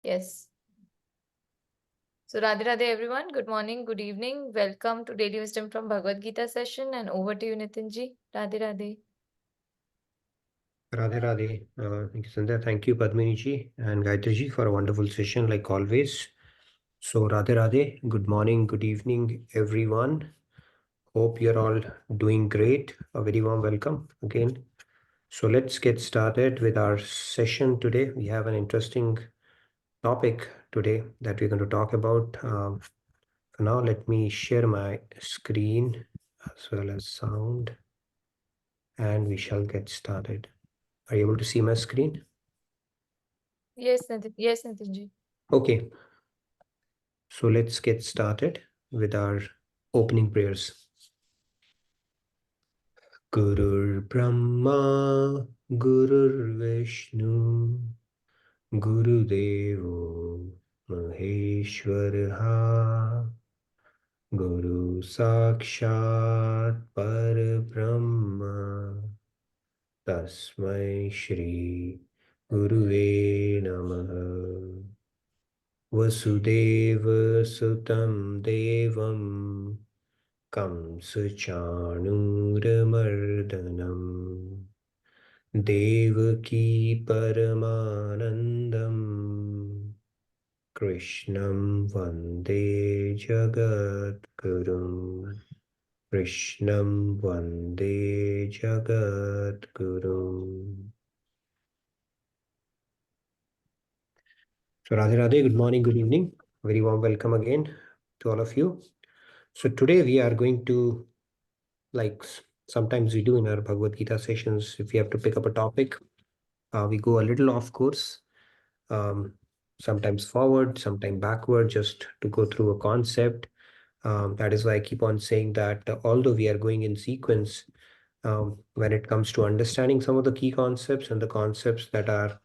Yes. So Radhe Radhe everyone. Good morning, good evening. Welcome to Daily Wisdom from Bhagavad Gita session and over to you Nitin ji. Radhe Radhe. Radhe Radhe. Thank you, Sandhya. Thank you, Padmini ji and Gayatri ji for a wonderful session like always. So Radhe Radhe. Good morning, good evening, everyone. Hope you're all doing great. A very warm welcome again. So let's get started with our session today. We have an interesting topic today that we're going to talk about. For now, let me share my screen as well as sound, and we shall get started. Are you able to see my screen? Yes Nitin ji. Okay, so let's get started with our opening prayers. Gurur Brahma, Gurur Vishnu, Guru Devo Maheshwaraha, Guru Sakshat Parabrahma, Tasmai Shri Guruve Namaha. Vasudeva Sutam Devam Kamsachanuramardanam Devaki Paramanandam Krishnam Vande Jagadgurum Krishnam Vande Jagadgurum. So Radhe Radhe, good morning, good evening. Very warm welcome again to all of you. So today we are going to, like sometimes we do in our Bhagavad Gita sessions, if we have to pick up a topic, we go a little off course, sometimes forward, sometimes backward, just to go through a concept. That is why I keep on saying that although we are going in sequence, when it comes to understanding some of the key concepts and the concepts that are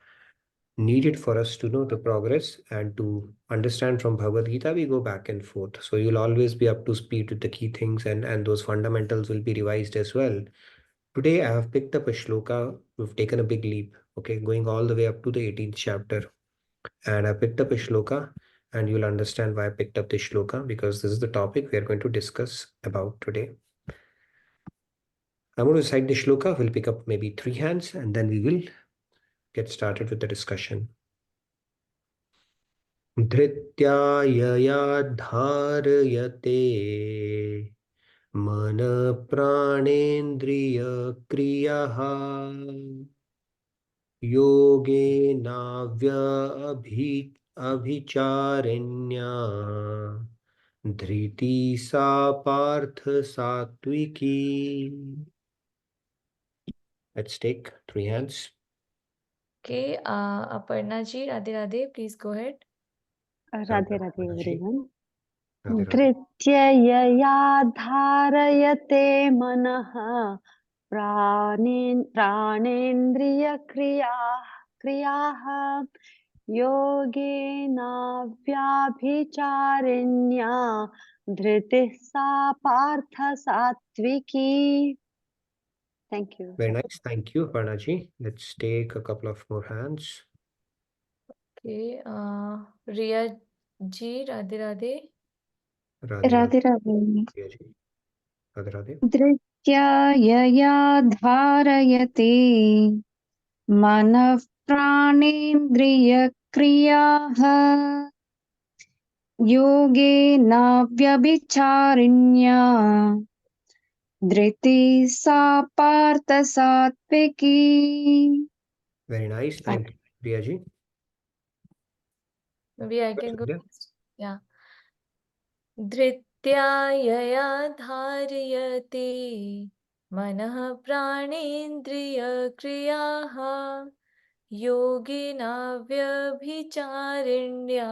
needed for us to know the progress and to understand from Bhagavad Gita, we go back and forth. So you'll always be up to speed with the key things, and those fundamentals will be revised as well. Today, I have picked up a shloka. We've taken a big leap, okay, going all the way up to the 18th chapter. And I picked up a shloka, and you'll understand why I picked up this shloka, because this is the topic we are going to discuss about today. I'm going to recite the shloka. We'll pick up maybe 3 hands, and then we will get started with the discussion. धृत्या यया धारयते मन प्राणेन्द्रिय क्रियः अभिचारिण्या धृति सा पार्थ सात्विकी. Let's take 3 hands. Okay, Aparna ji, Radhe Radhe, please go ahead. Radhe Radhe everyone. Radhe Radhe. Dhrityaya dharayate manaha pranendriya kriyaha yogena vyabhicharinya dhriti sa partha satviki. Thank you. Very nice. Thank you, Parnaji. Let's take a couple of more hands. Okay, Riya ji, Radhe Radhe. Radhe Radhe Radhe. Radhe. Radhe Radhe. धृत्यायया धारयते मनः प्राणेन्द्रियक्रियाः योगेनाव्यभिचारिण्या धृति सा पार्थ सात्विकी. Very nice. Thank you, Priyaji. Maybe I can go Yeah. next. Yeah. धृत्या यया धार्यते मनः प्राणेन्द्रियक्रियाः योगिनाव्यभिचारिण्या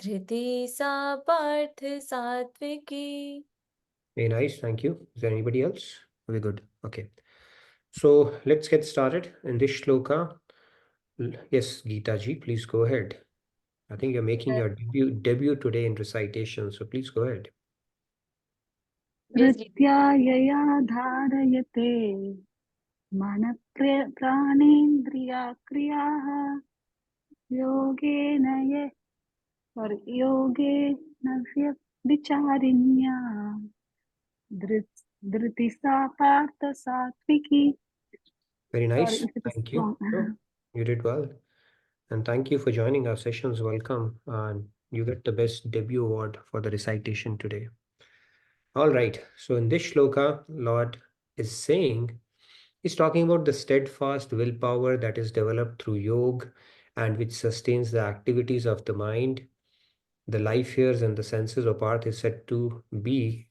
धृति सा पार्थ सात्विकी. Very nice. Thank you. Is there anybody else? Very good. Okay. So let's get started in this shloka. Yes, Geeta ji, please go ahead. I think you're making your debut today in recitation, so please go ahead. Yes, Geeta. Dhrityaya dharayate mana pranendriya kriyaha Yogena or Yogena Vicharinya Dritisa Partha Satviki. Very Sorry nice. if it is Thank you. wrong. No, you did well. And thank you for joining our sessions. Welcome. And you get the best debut award for the recitation today. All right. So in this shloka, Lord is saying, he's talking about the steadfast willpower that is developed through yoga and which sustains the activities of the mind. The life years and the senses of Parth is said to be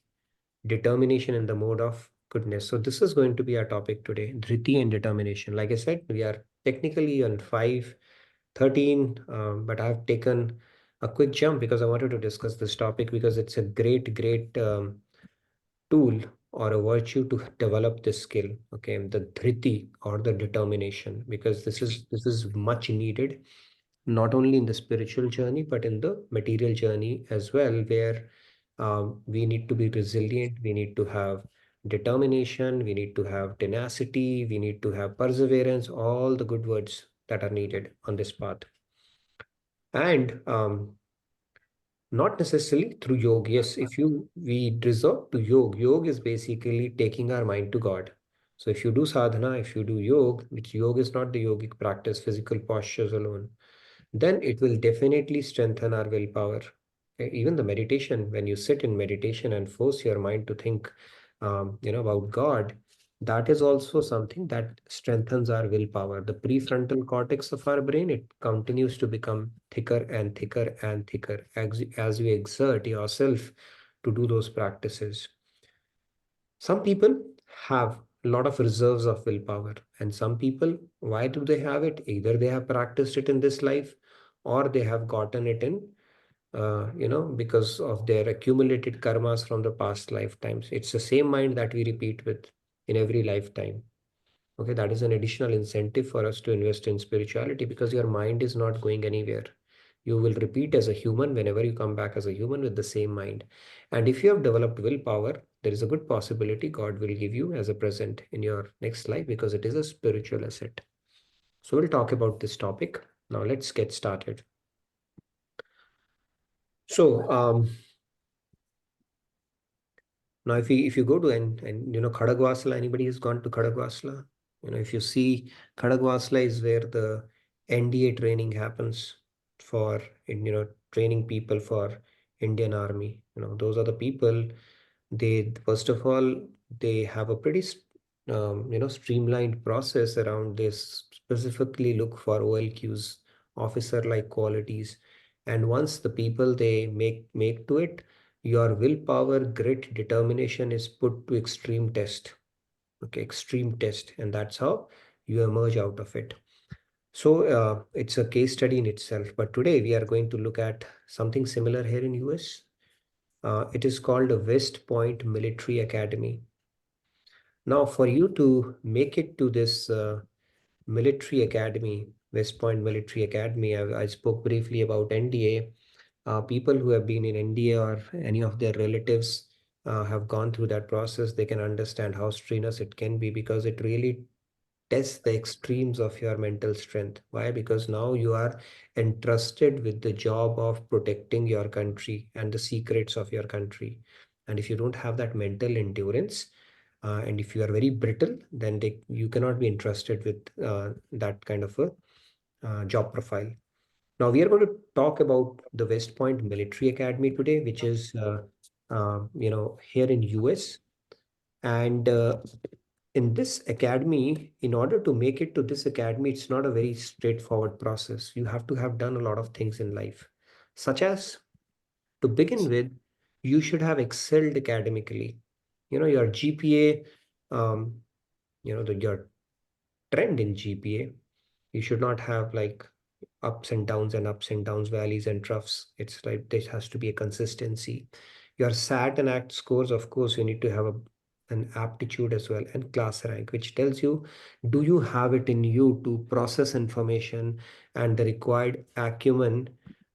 determination in the mode of goodness. So this is going to be our topic today, dhriti and determination. Like I said, we are technically on 5:13, but I've taken a quick jump because I wanted to discuss this topic because it's a great tool or a virtue to develop this skill. Okay, the dhriti or the determination, because this is much needed not only in the spiritual journey but in the material journey as well, where we need to be resilient, we need to have determination, we need to have tenacity, we need to have perseverance, all the good words that are needed on this path. And not necessarily through yoga. Yes, if we resort to yoga, yoga is basically taking our mind to God. So if you do sadhana, if you do yoga, which yoga is not the yogic practice, physical postures alone, then it will definitely strengthen our willpower. Okay, even the meditation, when you sit in meditation and force your mind to think, about God, that is also something that strengthens our willpower. The prefrontal cortex of our brain, it continues to become thicker and thicker and thicker as you exert yourself to do those practices. Some people have a lot of reserves of willpower, and some people, why do they have it? Either they have practiced it in this life, or they have gotten it in, because of their accumulated karmas from the past lifetimes. It's the same mind that we repeat with in every lifetime. Okay, that is an additional incentive for us to invest in spirituality because your mind is not going anywhere. You will repeat as a human whenever you come back as a human with the same mind. And if you have developed willpower, there is a good possibility God will give you as a present in your next life because it is a spiritual asset. So we'll talk about this topic. Now let's get started. So now if you go to and Khadagwasla, anybody has gone to Khadagwasla? If you see, Khadagwasla is where the NDA training happens for training people for Indian Army. Those are the people. They first of all, they have a pretty streamlined process around this. Specifically look for OLQs, officer like qualities, and once the people they make to it, your willpower, grit, determination is put to extreme test. Okay, extreme test, and that's how you emerge out of it. So it's a case study in itself. But today we are going to look at something similar here in US. It is called a West Point Military Academy. Now, for you to make it to this military academy, West Point Military Academy, I spoke briefly about NDA. People who have been in India or any of their relatives have gone through that process, they can understand how strenuous it can be because it really test the extremes of your mental strength. Why? Because now you are entrusted with the job of protecting your country and the secrets of your country. And if you don't have that mental endurance, and if you are very brittle, then you cannot be entrusted with that kind of a job profile. Now we are going to talk about the West Point Military Academy today, which is here in US. And in this academy, in order to make it to this academy, it's not a very straightforward process. You have to have done a lot of things in life, such as, to begin with, you should have excelled academically. Your GPA, your trend in GPA, you should not have like ups and downs, valleys and troughs. It's like there has to be a consistency. Your SAT and ACT scores, of course, you need to have an aptitude as well, and class rank, which tells you, do you have it in you to process information and the required acumen?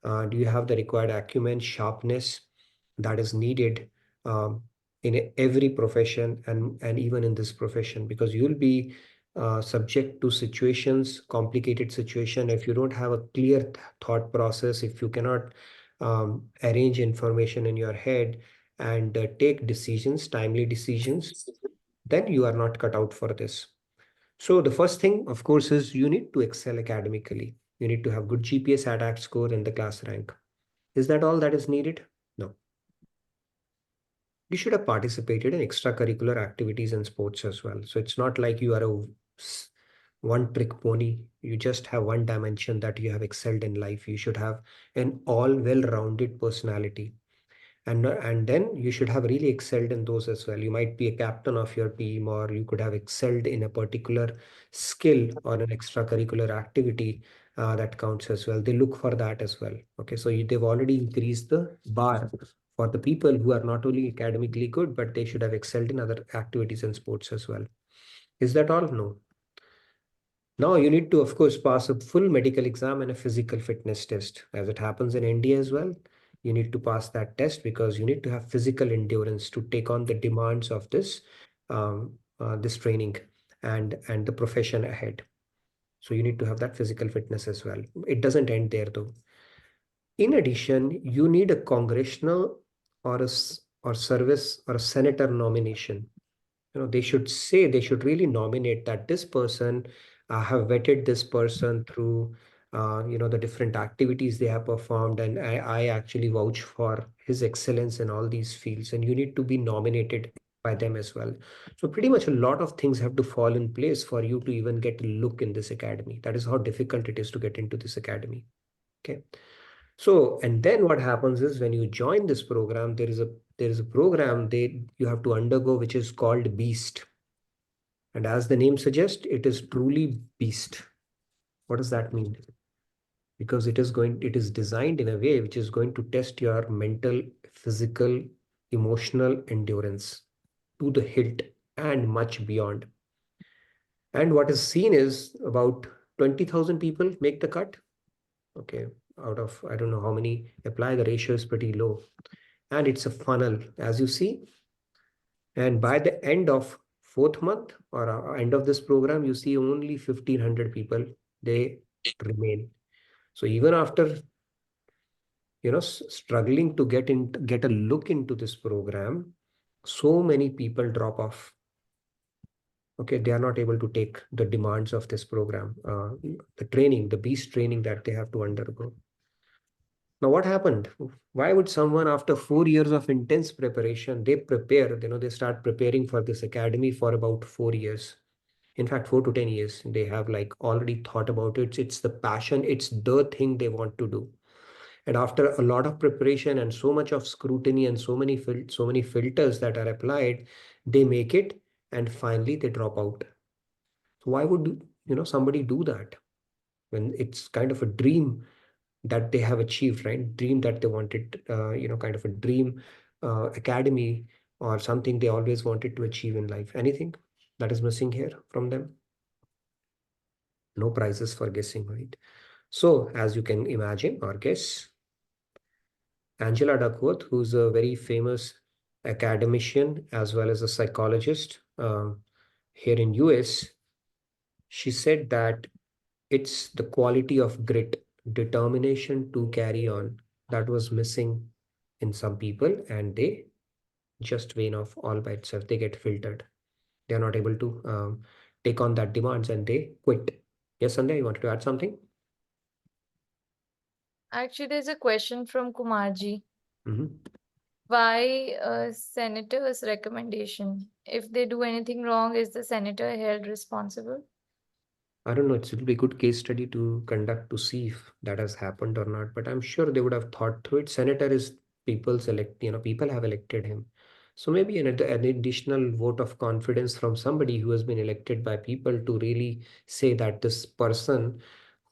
Do you have the required acumen, sharpness that is needed in every profession and even in this profession? Because you'll be subject to situations, complicated situation. If you don't have a clear thought process, if you cannot arrange information in your head and take decisions, timely decisions, then you are not cut out for this. So the first thing, of course, is you need to excel academically. You need to have good GPA SAT score in the class rank. Is that all that is needed? No. You should have participated in extracurricular activities and sports as well. So it's not like you are a one trick pony. You just have one dimension that you have excelled in life. You should have an all well-rounded personality. And then you should have really excelled in those as well. You might be a captain of your team, or you could have excelled in a particular skill or an extracurricular activity that counts as well. They look for that as well. Okay, so they've already increased the bar for the people who are not only academically good, but they should have excelled in other activities and sports as well. Is that all? No. Now you need to, of course, pass a full medical exam and a physical fitness test, as it happens in India as well. You need to pass that test because you need to have physical endurance to take on the demands of this training and the profession ahead. So you need to have that physical fitness as well. It doesn't end there though. In addition, you need a congressional or service or a senator nomination. They should really nominate that this person, have vetted this person through the different activities they have performed, and I actually vouch for his excellence in all these fields, and you need to be nominated by them as well. So pretty much a lot of things have to fall in place for you to even get a look in this academy. That is how difficult it is to get into this academy. Okay. So, and then what happens is when you join this program, there is a program you have to undergo, which is called Beast. And as the name suggests, it is truly Beast. What does that mean? Because it is designed in a way which is going to test your mental, physical, emotional endurance to the hilt and much beyond. And what is seen is about 20,000 people make the cut. Okay, out of I don't know how many apply, the ratio is pretty low. And it's a funnel, as you see. And by the end of 4th month or end of this program, you see only 1,500 people, they remain. So even after struggling to get a look into this program, so many people drop off. Okay, they are not able to take the demands of this program, the Beast training that they have to undergo. Now, what happened? Why would someone, after 4 years of intense preparation, they start preparing for this academy for about 4 years. In fact, 4 to 10 years, they have already thought about it. It's the passion, it's the thing they want to do. And after a lot of preparation and so much of scrutiny and so many filters that are applied, they make it and finally they drop out. So why would somebody do that when it's kind of a dream that they have achieved, right? Dream that they wanted, kind of a dream academy or something they always wanted to achieve in life. Anything that is missing here from them? No prizes for guessing, right? So as you can imagine or guess, Angela Duckworth, who's a very famous academician as well as a psychologist here in US, she said that it's the quality of grit, determination to carry on that was missing in some people, and they just wane off all by itself. They get filtered. They are not able to take on that demands and they quit. Yes, Sandhya, you wanted to add something? Actually, there's a question from Kumarji. Mm-hmm. Why a senator's recommendation? If they do anything wrong, is the senator held responsible? I don't know. It will be a good case study to conduct to see if that has happened or not. But I'm sure they would have thought through it. Senator is people's elect. People have elected him. So maybe an additional vote of confidence from somebody who has been elected by people to really say that this person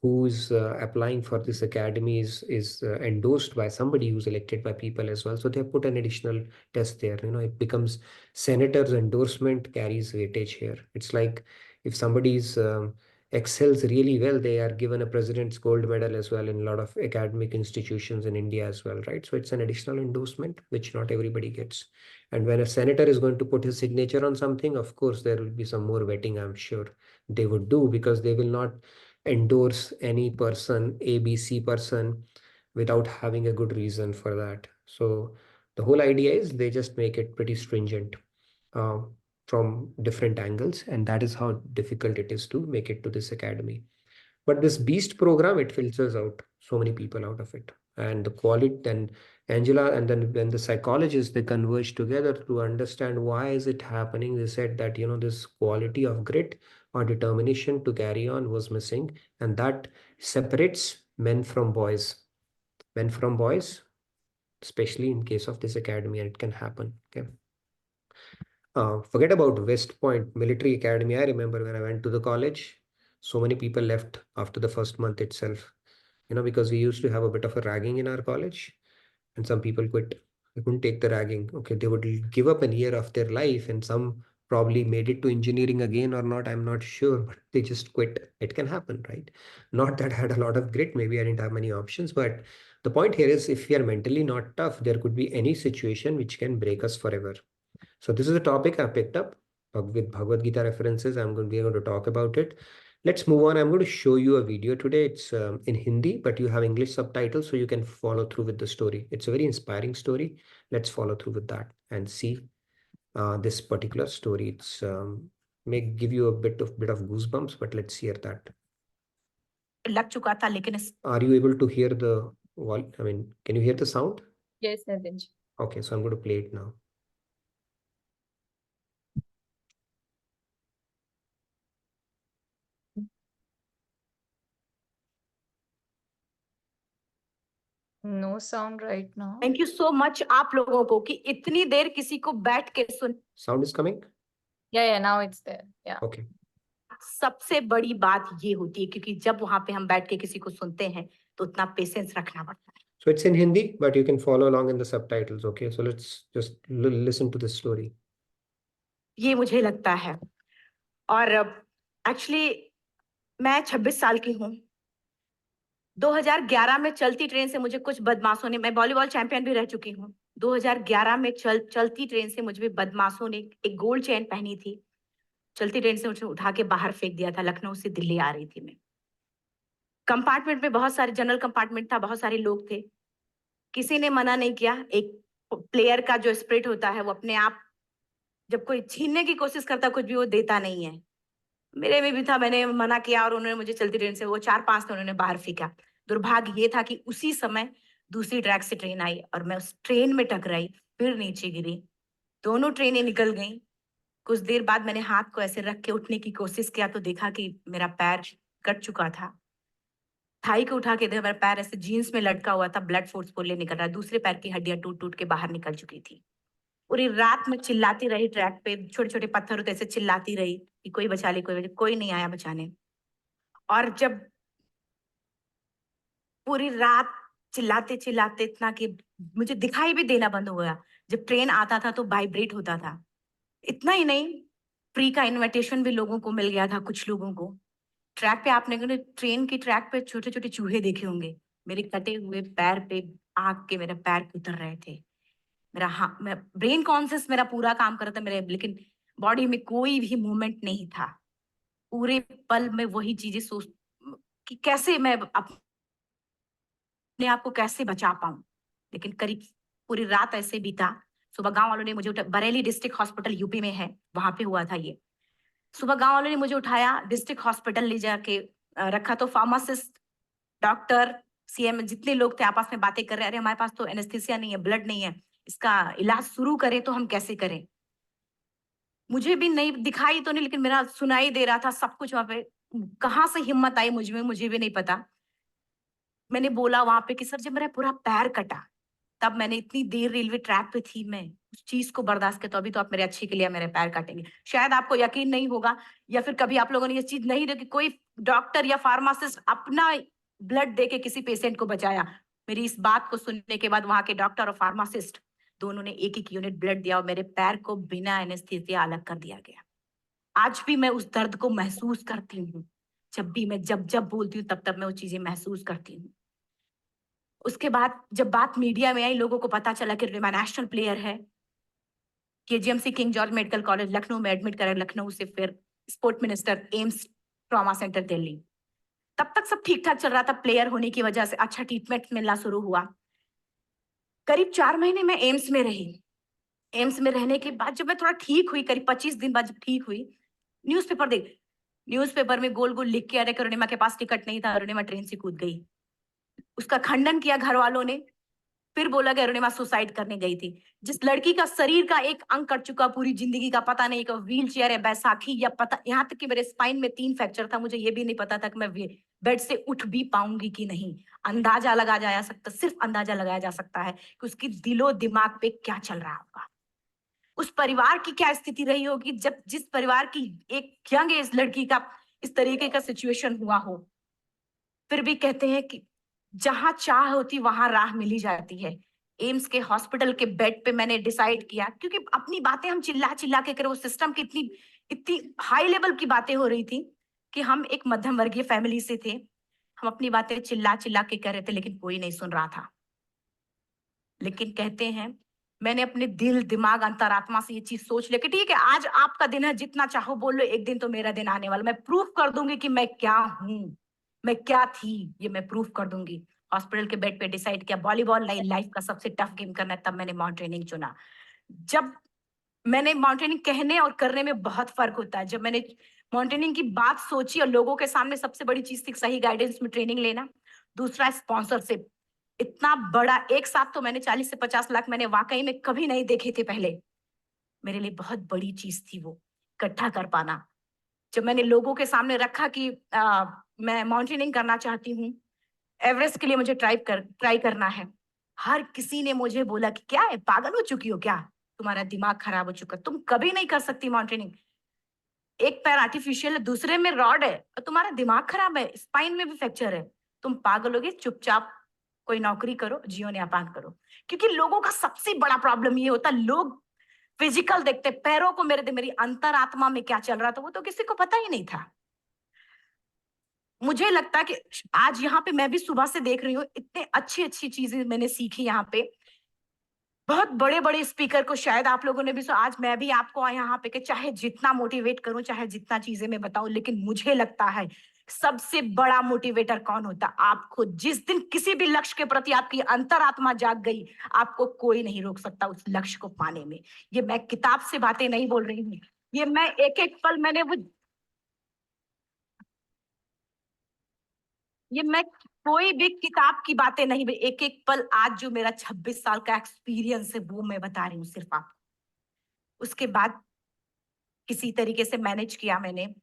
who's applying for this academy is endorsed by somebody who's elected by people as well. So they have put an additional test there. It becomes senator's endorsement carries weightage here. It's like if somebody's excels really well, they are given a president's gold medal as well in a lot of academic institutions in India as well, right? So it's an additional endorsement which not everybody gets. And when a senator is going to put his signature on something, of course there will be some more vetting, I'm sure, they would do, because they will not endorse any person, ABC person, without having a good reason for that. So the whole idea is they just make it pretty stringent uh, from different angles, and that is how difficult it is to make it to this academy. But this beast program, it filters out so many people out of it, and the quality. And Angela and then when the psychologists, they converged together to understand why is it happening, they said that, you know, this quality of grit or determination to carry on was missing, and that separates men from boys. Men from boys, especially in case of this academy, and it can happen. Okay. Forget about West Point Military Academy. I remember when I went to the college, so many people left after the first month itself, you know, because we used to have a bit of a ragging in our college, and some people quit. They couldn't take the ragging. Okay, they would give up a year of their life, and some probably made it to engineering again or not. I'm not sure, but they just quit. It can happen, right? Not that I had a lot of grit. Maybe I didn't have many options, but the point here is if we are mentally not tough, there could be any situation which can break us forever. So this is a topic I picked up with Bhagavad Gita references. We're going to talk about it. Let's move on. I'm going to show you a video today. It's in Hindi, but you have English subtitles, so you can follow through with the story. It's a very inspiring story. Let's follow through with that and see this particular story. It's may give you a bit of goosebumps, but let's hear that. लग चुका था, लेकिन Are you able to hear the can you hear the sound? Yes, Nitin ji. Okay, so I'm going to play it now. No sound right now. Thank you so much आप लोगों को कि इतनी देर किसी को बैठ के सुन। Sound is coming? Yeah, now it's there. Yeah. Okay. सबसे बड़ी बात ये होती है क्योंकि जब वहां पे हम बैठ के किसी को सुनते हैं तो उतना पेशेंस रखना पड़ता है। So it's in Hindi, but you can follow along in the subtitles. Okay, so let's just listen to this story. ये मुझे लगता है, और एक्चुअली मैं 26 साल की हूँ। 2011 में चलती ट्रेन से मुझे कुछ बदमाशों ने, मैं वॉलीबॉल चैंपियन भी रह चुकी हूँ। 2011 में चलती ट्रेन से मुझे बदमाशों ने एक गोल्ड चेन पहनी थी, चलती ट्रेन से मुझे उठा के बाहर फेंक दिया था। लखनऊ से दिल्ली आ रही थी मैं। कंपार्टमेंट में बहुत सारे, जनरल कंपार्टमेंट था, बहुत सारे लोग थे। किसी ने मना नहीं किया। एक प्लेयर का जो स्पिरिट होता है, वो अपने आप जब कोई छीनने की कोशिश करता कुछ भी, वो देता नहीं है। मेरे में भी था, मैंने मना किया और उन्होंने मुझे चलती ट्रेन से, वो 4-5 थे, उन्होंने बाहर फेंका। दुर्भाग्य ये था कि उसी समय दूसरी ट्रैक से ट्रेन आई और मैं उस ट्रेन में टकराई, फिर नीचे गिरी। दोनों ट्रेनें निकल गई। कुछ देर बाद मैंने हाथ को ऐसे रख के उठने की कोशिश किया तो देखा कि मेरा पैर कट चुका था। थाई को उठा के देखा, मेरा पैर ऐसे जीन्स में लटका हुआ था, ब्लड फोर्सफुली निकल रहा। दूसरे पैर की हड्डियां टूट टूट के बाहर निकल चुकी थी। पूरी रात में चिल्लाती रही ट्रैक पे, छोटे छोटे पत्थर होते ऐसे चिल्लाती रही कि कोई बचा ले, कोई नहीं आया बचाने। और जब पूरी रात चिल्लाते चिल्लाते इतना कि मुझे दिखाई भी देना बंद हो गया। जब ट्रेन आता था तो वाइब्रेट होता था। इतना ही नहीं, फ्री का इनविटेशन भी लोगों को मिल गया था, कुछ लोगों को। ट्रैक पे आपने ट्रेन की ट्रैक पे छोटे छोटे चूहे देखे होंगे, मेरे कटे हुए पैर पे आग के मेरे पैर उतर रहे थे। मेरा मैं ब्रेन कॉन्शियस मेरा पूरा काम कर रहा था मेरे, लेकिन बॉडी में कोई भी मूवमेंट नहीं था। पूरे पल में वही चीजें सोच कि कैसे मैं अपने आप को कैसे बचा पाऊं। लेकिन करीब पूरी रात ऐसे बीता। सुबह गांव वालों ने मुझे बरेली डिस्ट्रिक्ट हॉस्पिटल यूपी में है, वहां पे हुआ था ये। सुबह गांव वालों ने मुझे उठाया, डिस्ट्रिक्ट हॉस्पिटल ले जाके रखा। तो फार्मासिस्ट, डॉक्टर, सीएम जितने लोग थे आपस में बातें कर रहे, अरे हमारे पास तो एनेस्थीसिया नहीं है, ब्लड नहीं है, इसका इलाज शुरू करें तो हम कैसे करें। मुझे भी नहीं दिखाई तो नहीं, लेकिन मेरा सुनाई दे रहा था सब कुछ वहां पे। कहाँ से हिम्मत आई मुझ में, मुझे भी नहीं पता। मैंने बोला वहां पे कि सर जब मेरा पूरा पैर कटा, तब मैंने इतनी देर रेलवे ट्रैक पे थी, मैं उस चीज को बर्दाश्त किया। तो अभी तो आप मेरे अच्छे के लिए मेरे पैर काटेंगे। शायद आपको यकीन नहीं होगा, या फिर कभी आप लोगों ने ये चीज नहीं देखी, कोई डॉक्टर या फार्मासिस्ट अपना ब्लड दे के किसी पेशेंट को बचाया। मेरी इस बात को सुनने के बाद वहां के डॉक्टर और फार्मासिस्ट दोनों ने एक यूनिट ब्लड दिया और मेरे पैर को बिना एनेस्थीसिया अलग कर दिया गया। आज भी मैं उस दर्द को महसूस करती हूँ। जब भी मैं जब बोलती हूँ तब मैं वो चीजें महसूस करती हूँ। उसके बाद जब बात मीडिया में आई, लोगों को पता चला कि रिमा नेशनल प्लेयर है, KGMC king George medical college Lucknow में एडमिट करा। लखनऊ से फिर sport minister AIIMS trauma centre Delhi. तब तक सब ठीक ठाक चल रहा था, प्लेयर होने की वजह से अच्छा ट्रीटमेंट मिलना शुरू हुआ। करीब 4 महीने मैं एम्स में रही। एम्स में रहने के बाद जब मैं थोड़ा ठीक हुई, करीब 25 दिन बाद जब ठीक हुई, न्यूज़पेपर में गोल गोल लिख के आ रहे कि अरुणिमा के पास टिकट नहीं था, अरुणिमा ट्रेन से कूद गई। उसका खंडन किया घर वालों ने, फिर बोला कि अरुणिमा सुसाइड करने गई थी। जिस लड़की का शरीर का एक अंग कट चुका, पूरी जिंदगी का पता नहीं कि व्हील चेयर है, बैसाखी या पता, यहाँ तक कि मेरे स्पाइन में 3 फ्रैक्चर था, मुझे ये भी नहीं पता था कि मैं बेड से उठ भी पाऊंगी कि नहीं। अंदाजा लगाया जा सकता, सिर्फ अंदाजा लगाया जा सकता है कि उसकी दिलो दिमाग पे क्या चल रहा होगा, उस परिवार की क्या स्थिति रही होगी जब जिस परिवार की एक यंग एज लड़की का इस तरीके का सिचुएशन हुआ हो। फिर भी कहते हैं कि जहां चाह होती वहां राह मिली जाती है। एम्स के हॉस्पिटल के बेड पे मैंने डिसाइड किया, क्योंकि अपनी बातें हम चिल्ला चिल्ला के करे, वो सिस्टम की इतनी इतनी हाई लेवल की बातें हो रही थी कि हम एक मध्यम वर्गीय फैमिली से थे, हम अपनी बातें चिल्ला चिल्ला के कर रहे थे, लेकिन कोई नहीं सुन रहा था। लेकिन कहते हैं मैंने अपने दिल दिमाग अंतरात्मा से ये चीज सोच लिया कि ठीक है, आज आपका दिन है, जितना चाहो बोल लो, एक दिन तो मेरा दिन आने वाला, मैं प्रूफ कर दूंगी कि मैं क्या हूँ, मैं क्या थी, ये मैं प्रूफ कर दूंगी। हॉस्पिटल के बेड पे डिसाइड किया वॉलीबॉल लाइफ का सबसे टफ गेम करना है, तब मैंने माउंट ट्रेनिंग चुना। जब मैंने माउंटेनिंग कहने और करने में बहुत फर्क होता है। जब मैंने माउंटेनिंग की बात सोची और लोगों के सामने, सबसे बड़ी चीज थी सही गाइडेंस में ट्रेनिंग लेना, दूसरा स्पॉन्सरशिप। इतना बड़ा एक साथ तो मैंने 40 से 50 लाख मैंने वाकई में कभी नहीं देखे थे पहले। मेरे लिए बहुत बड़ी चीज थी वो इकट्ठा कर पाना। जब मैंने लोगों के सामने रखा कि मैं माउंटेनिंग करना चाहती हूँ, एवरेस्ट के लिए मुझे ट्राई करना है, हर किसी ने मुझे बोला कि क्या है, पागल हो चुकी हो क्या, तुम्हारा दिमाग खराब हो चुका, तुम कभी नहीं कर सकती माउंटेनिंग। एक पैर आर्टिफिशियल है, दूसरे में रॉड है, और तुम्हारा दिमाग खराब है, स्पाइन में भी फ्रैक्चर है, तुम पागल होगे, चुपचाप कोई नौकरी करो, जीवन यापन करो। क्योंकि लोगों का सबसे बड़ा प्रॉब्लम ये होता, लोग फिजिकल देखते, पैरों को मेरी अंतरात्मा में क्या चल रहा था वो तो किसी को पता ही नहीं था। मुझे लगता है कि आज यहाँ पे मैं भी सुबह से देख रही हूँ, इतने अच्छी अच्छी चीजें मैंने सीखी यहाँ पे। बहुत बड़े बड़े स्पीकर को शायद आप लोगों ने भी आज मैं भी आपको यहाँ पे कि चाहे जितना मोटिवेट करूं, चाहे जितना चीजें मैं बताऊं, लेकिन मुझे लगता है सबसे बड़ा मोटिवेटर कौन होता, आप खुद। जिस दिन किसी भी लक्ष्य के प्रति आपकी अंतरात्मा जाग गई, आपको कोई नहीं रोक सकता उस लक्ष्य को पाने में। ये मैं किताब से बातें नहीं बोल रही हूँ, ये मैं एक एक पल मैंने वो, ये मैं कोई भी किताब की बातें नहीं, एक एक पल आज जो मेरा 26 साल का एक्सपीरियंस है वो मैं बता रही हूँ सिर्फ आप। उसके बाद किसी तरीके से मैनेज किया मैंने।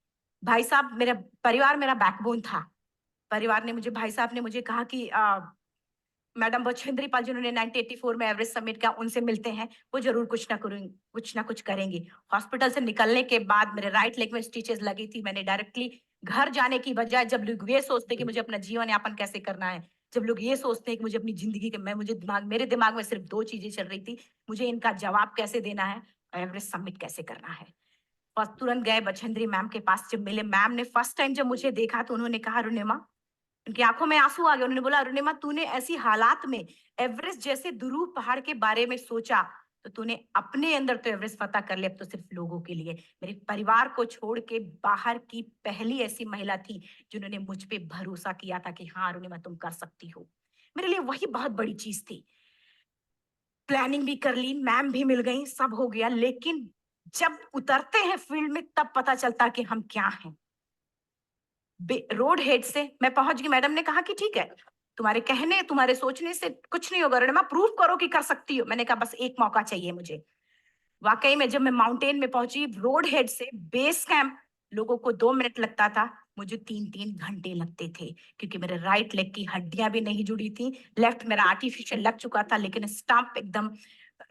भाई साहब, मेरा परिवार मेरा बैकबोन था। परिवार ने मुझे, भाई साहब ने मुझे कहा कि मैडम बछेंद्री पाल जिन्होंने 1984 में एवरेस्ट समिट किया, उनसे मिलते हैं, वो जरूर कुछ ना कुछ करेंगे। हॉस्पिटल से निकलने के बाद मेरे राइट लेग में स्टिचेस लगी थी। मैंने डायरेक्टली घर जाने की बजाय, जब लोग ये सोचते कि मुझे अपना जीवन यापन कैसे करना है, जब लोग ये सोचते हैं कि मुझे अपनी जिंदगी के, मेरे दिमाग में सिर्फ 2 चीजें चल रही थी, मुझे इनका जवाब कैसे देना है, एवरेस्ट समिट कैसे करना है। और तुरंत गए बछेंद्री मैम के पास। जब मिले, मैम ने फर्स्ट टाइम जब मुझे देखा तो उन्होंने कहा, अरुणिमा, उनकी आंखों में आंसू आ गए, उन्होंने बोला, अरुणिमा, तूने ऐसी हालात में एवरेस्ट जैसे दुरूह पहाड़ के बारे में सोचा, तो तूने अपने अंदर तो एवरेस्ट फतह कर लिया, अब तो सिर्फ लोगों के लिए। मेरे परिवार को छोड़ के बाहर की पहली ऐसी महिला थी जिन्होंने मुझ पे भरोसा किया था कि हाँ अरुणिमा, तुम कर सकती हो। मेरे लिए वही बहुत बड़ी चीज थी। प्लानिंग भी कर ली, मैम भी मिल गई, सब हो गया, लेकिन जब उतरते हैं फील्ड में तब पता चलता कि हम क्या हैं। रोड हेड से मैं पहुंच गई। मैडम ने कहा कि ठीक है, तुम्हारे कहने, तुम्हारे सोचने से कुछ नहीं होगा, अरुणिमा प्रूफ करो कि कर सकती हो। मैंने कहा बस एक मौका चाहिए मुझे। वाकई में जब मैं माउंटेन में पहुंची, रोड हेड से बेस कैंप, लोगों को 2 मिनट लगता था, मुझे 3-3 घंटे लगते थे, क्योंकि मेरे राइट लेग की हड्डियां भी नहीं जुड़ी थी। लेफ्ट मेरा आर्टिफिशियल लग चुका था, लेकिन स्टंप एकदम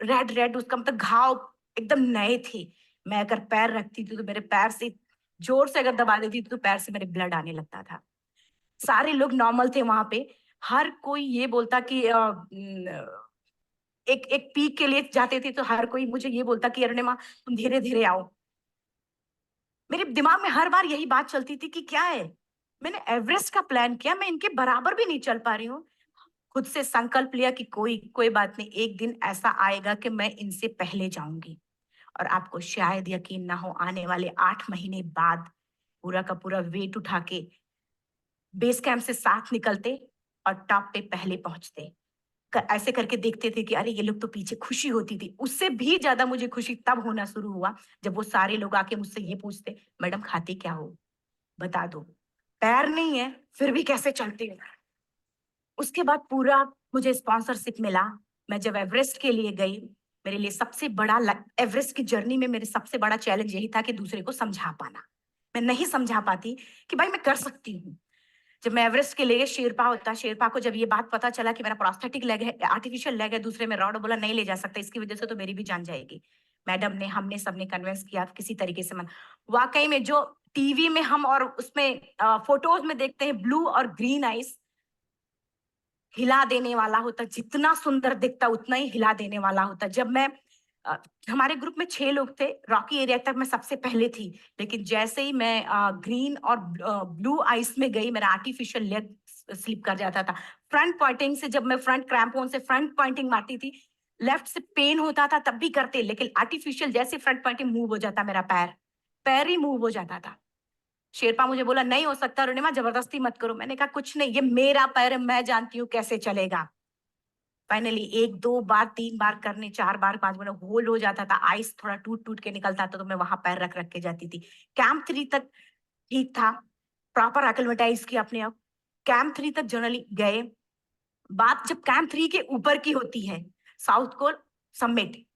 रेड, उसका मतलब घाव एकदम नए थे। मैं अगर पैर रखती थी तो मेरे पैर से जोर से अगर दबा देती थी तो पैर से मेरे ब्लड आने लगता था। सारे लोग नॉर्मल थे वहां पे। हर कोई ये बोलता कि एक पीक के लिए जाते थे तो हर कोई मुझे ये बोलता कि अरुणिमा, तुम धीरे धीरे आओ। मेरे दिमाग में हर बार यही बात चलती थी कि क्या है, मैंने एवरेस्ट का प्लान किया, मैं इनके बराबर भी नहीं चल पा रही हूँ। खुद से संकल्प लिया कि कोई बात नहीं, एक दिन ऐसा आएगा कि मैं इनसे पहले जाऊंगी। और आपको शायद यकीन ना हो, आने वाले 8 महीने बाद पूरा का पूरा वेट उठा के बेस कैंप से साथ निकलते और टॉप पे पहले पहुंचते। ऐसे करके देखते थे कि अरे ये लोग तो पीछे। खुशी होती थी। उससे भी ज्यादा मुझे खुशी तब होना शुरू हुआ जब वो सारे लोग आके मुझसे ये पूछते, मैडम खाती क्या हो, बता दो। पैर नहीं है फिर भी कैसे चलती हो। उसके बाद पूरा मुझे स्पॉन्सरशिप मिला। मैं जब एवरेस्ट के लिए गई, मेरे लिए सबसे बड़ा एवरेस्ट की जर्नी में मेरे सबसे बड़ा चैलेंज यही था कि दूसरे को समझा पाना। मैं नहीं समझा पाती कि भाई मैं कर सकती हूँ। जब मैं एवरेस्ट के लिए, शेरपा होता, शेरपा को जब ये बात पता चला कि मेरा प्रोस्थेटिक लेग है, आर्टिफिशियल लेग है दूसरे में रॉड, बोला नहीं ले जा सकता, इसकी वजह से तो मेरी भी जान जाएगी। मैडम ने, हमने सबने कन्विंस किया किसी तरीके से। मन वाकई में जो टीवी में हम और उसमें फोटोज में देखते हैं ब्लू और ग्रीन आइस, हिला देने वाला होता। जितना सुंदर दिखता उतना ही हिला देने वाला होता। जब मैं हमारे ग्रुप में 6 लोग थे, रॉकी एरिया तक मैं सबसे पहले थी, लेकिन जैसे ही मैं ग्रीन और ब्लू आइस में गई, मेरा आर्टिफिशियल लेग स्लिप कर जाता था। फ्रंट पॉइंटिंग से, जब मैं फ्रंट क्रैम्पोन से फ्रंट पॉइंटिंग मारती थी, लेफ्ट से पेन होता था तब भी करते, लेकिन आर्टिफिशियल जैसे फ्रंट पॉइंटिंग मूव हो जाता, मेरा पैर ही मूव हो जाता था। शेरपा मुझे बोला नहीं हो सकता अरुणिमा, जबरदस्ती मत करो। मैंने कहा कुछ नहीं, ये मेरा पैर है, मैं जानती हूँ कैसे चलेगा। फाइनली 1 2 बार 3 बार करने, 4 बार 5 बार होल हो जाता था। आइस थोड़ा टूट टूट के निकलता था तो मैं वहां पैर रख रख के जाती थी। कैंप 3 तक ठीक था, प्रॉपर एक्लिमेटाइज किया अपने आप। कैंप 3 तक जनरली गए। बात जब कैंप 3 के ऊपर की होती है, साउथ कोल समिट,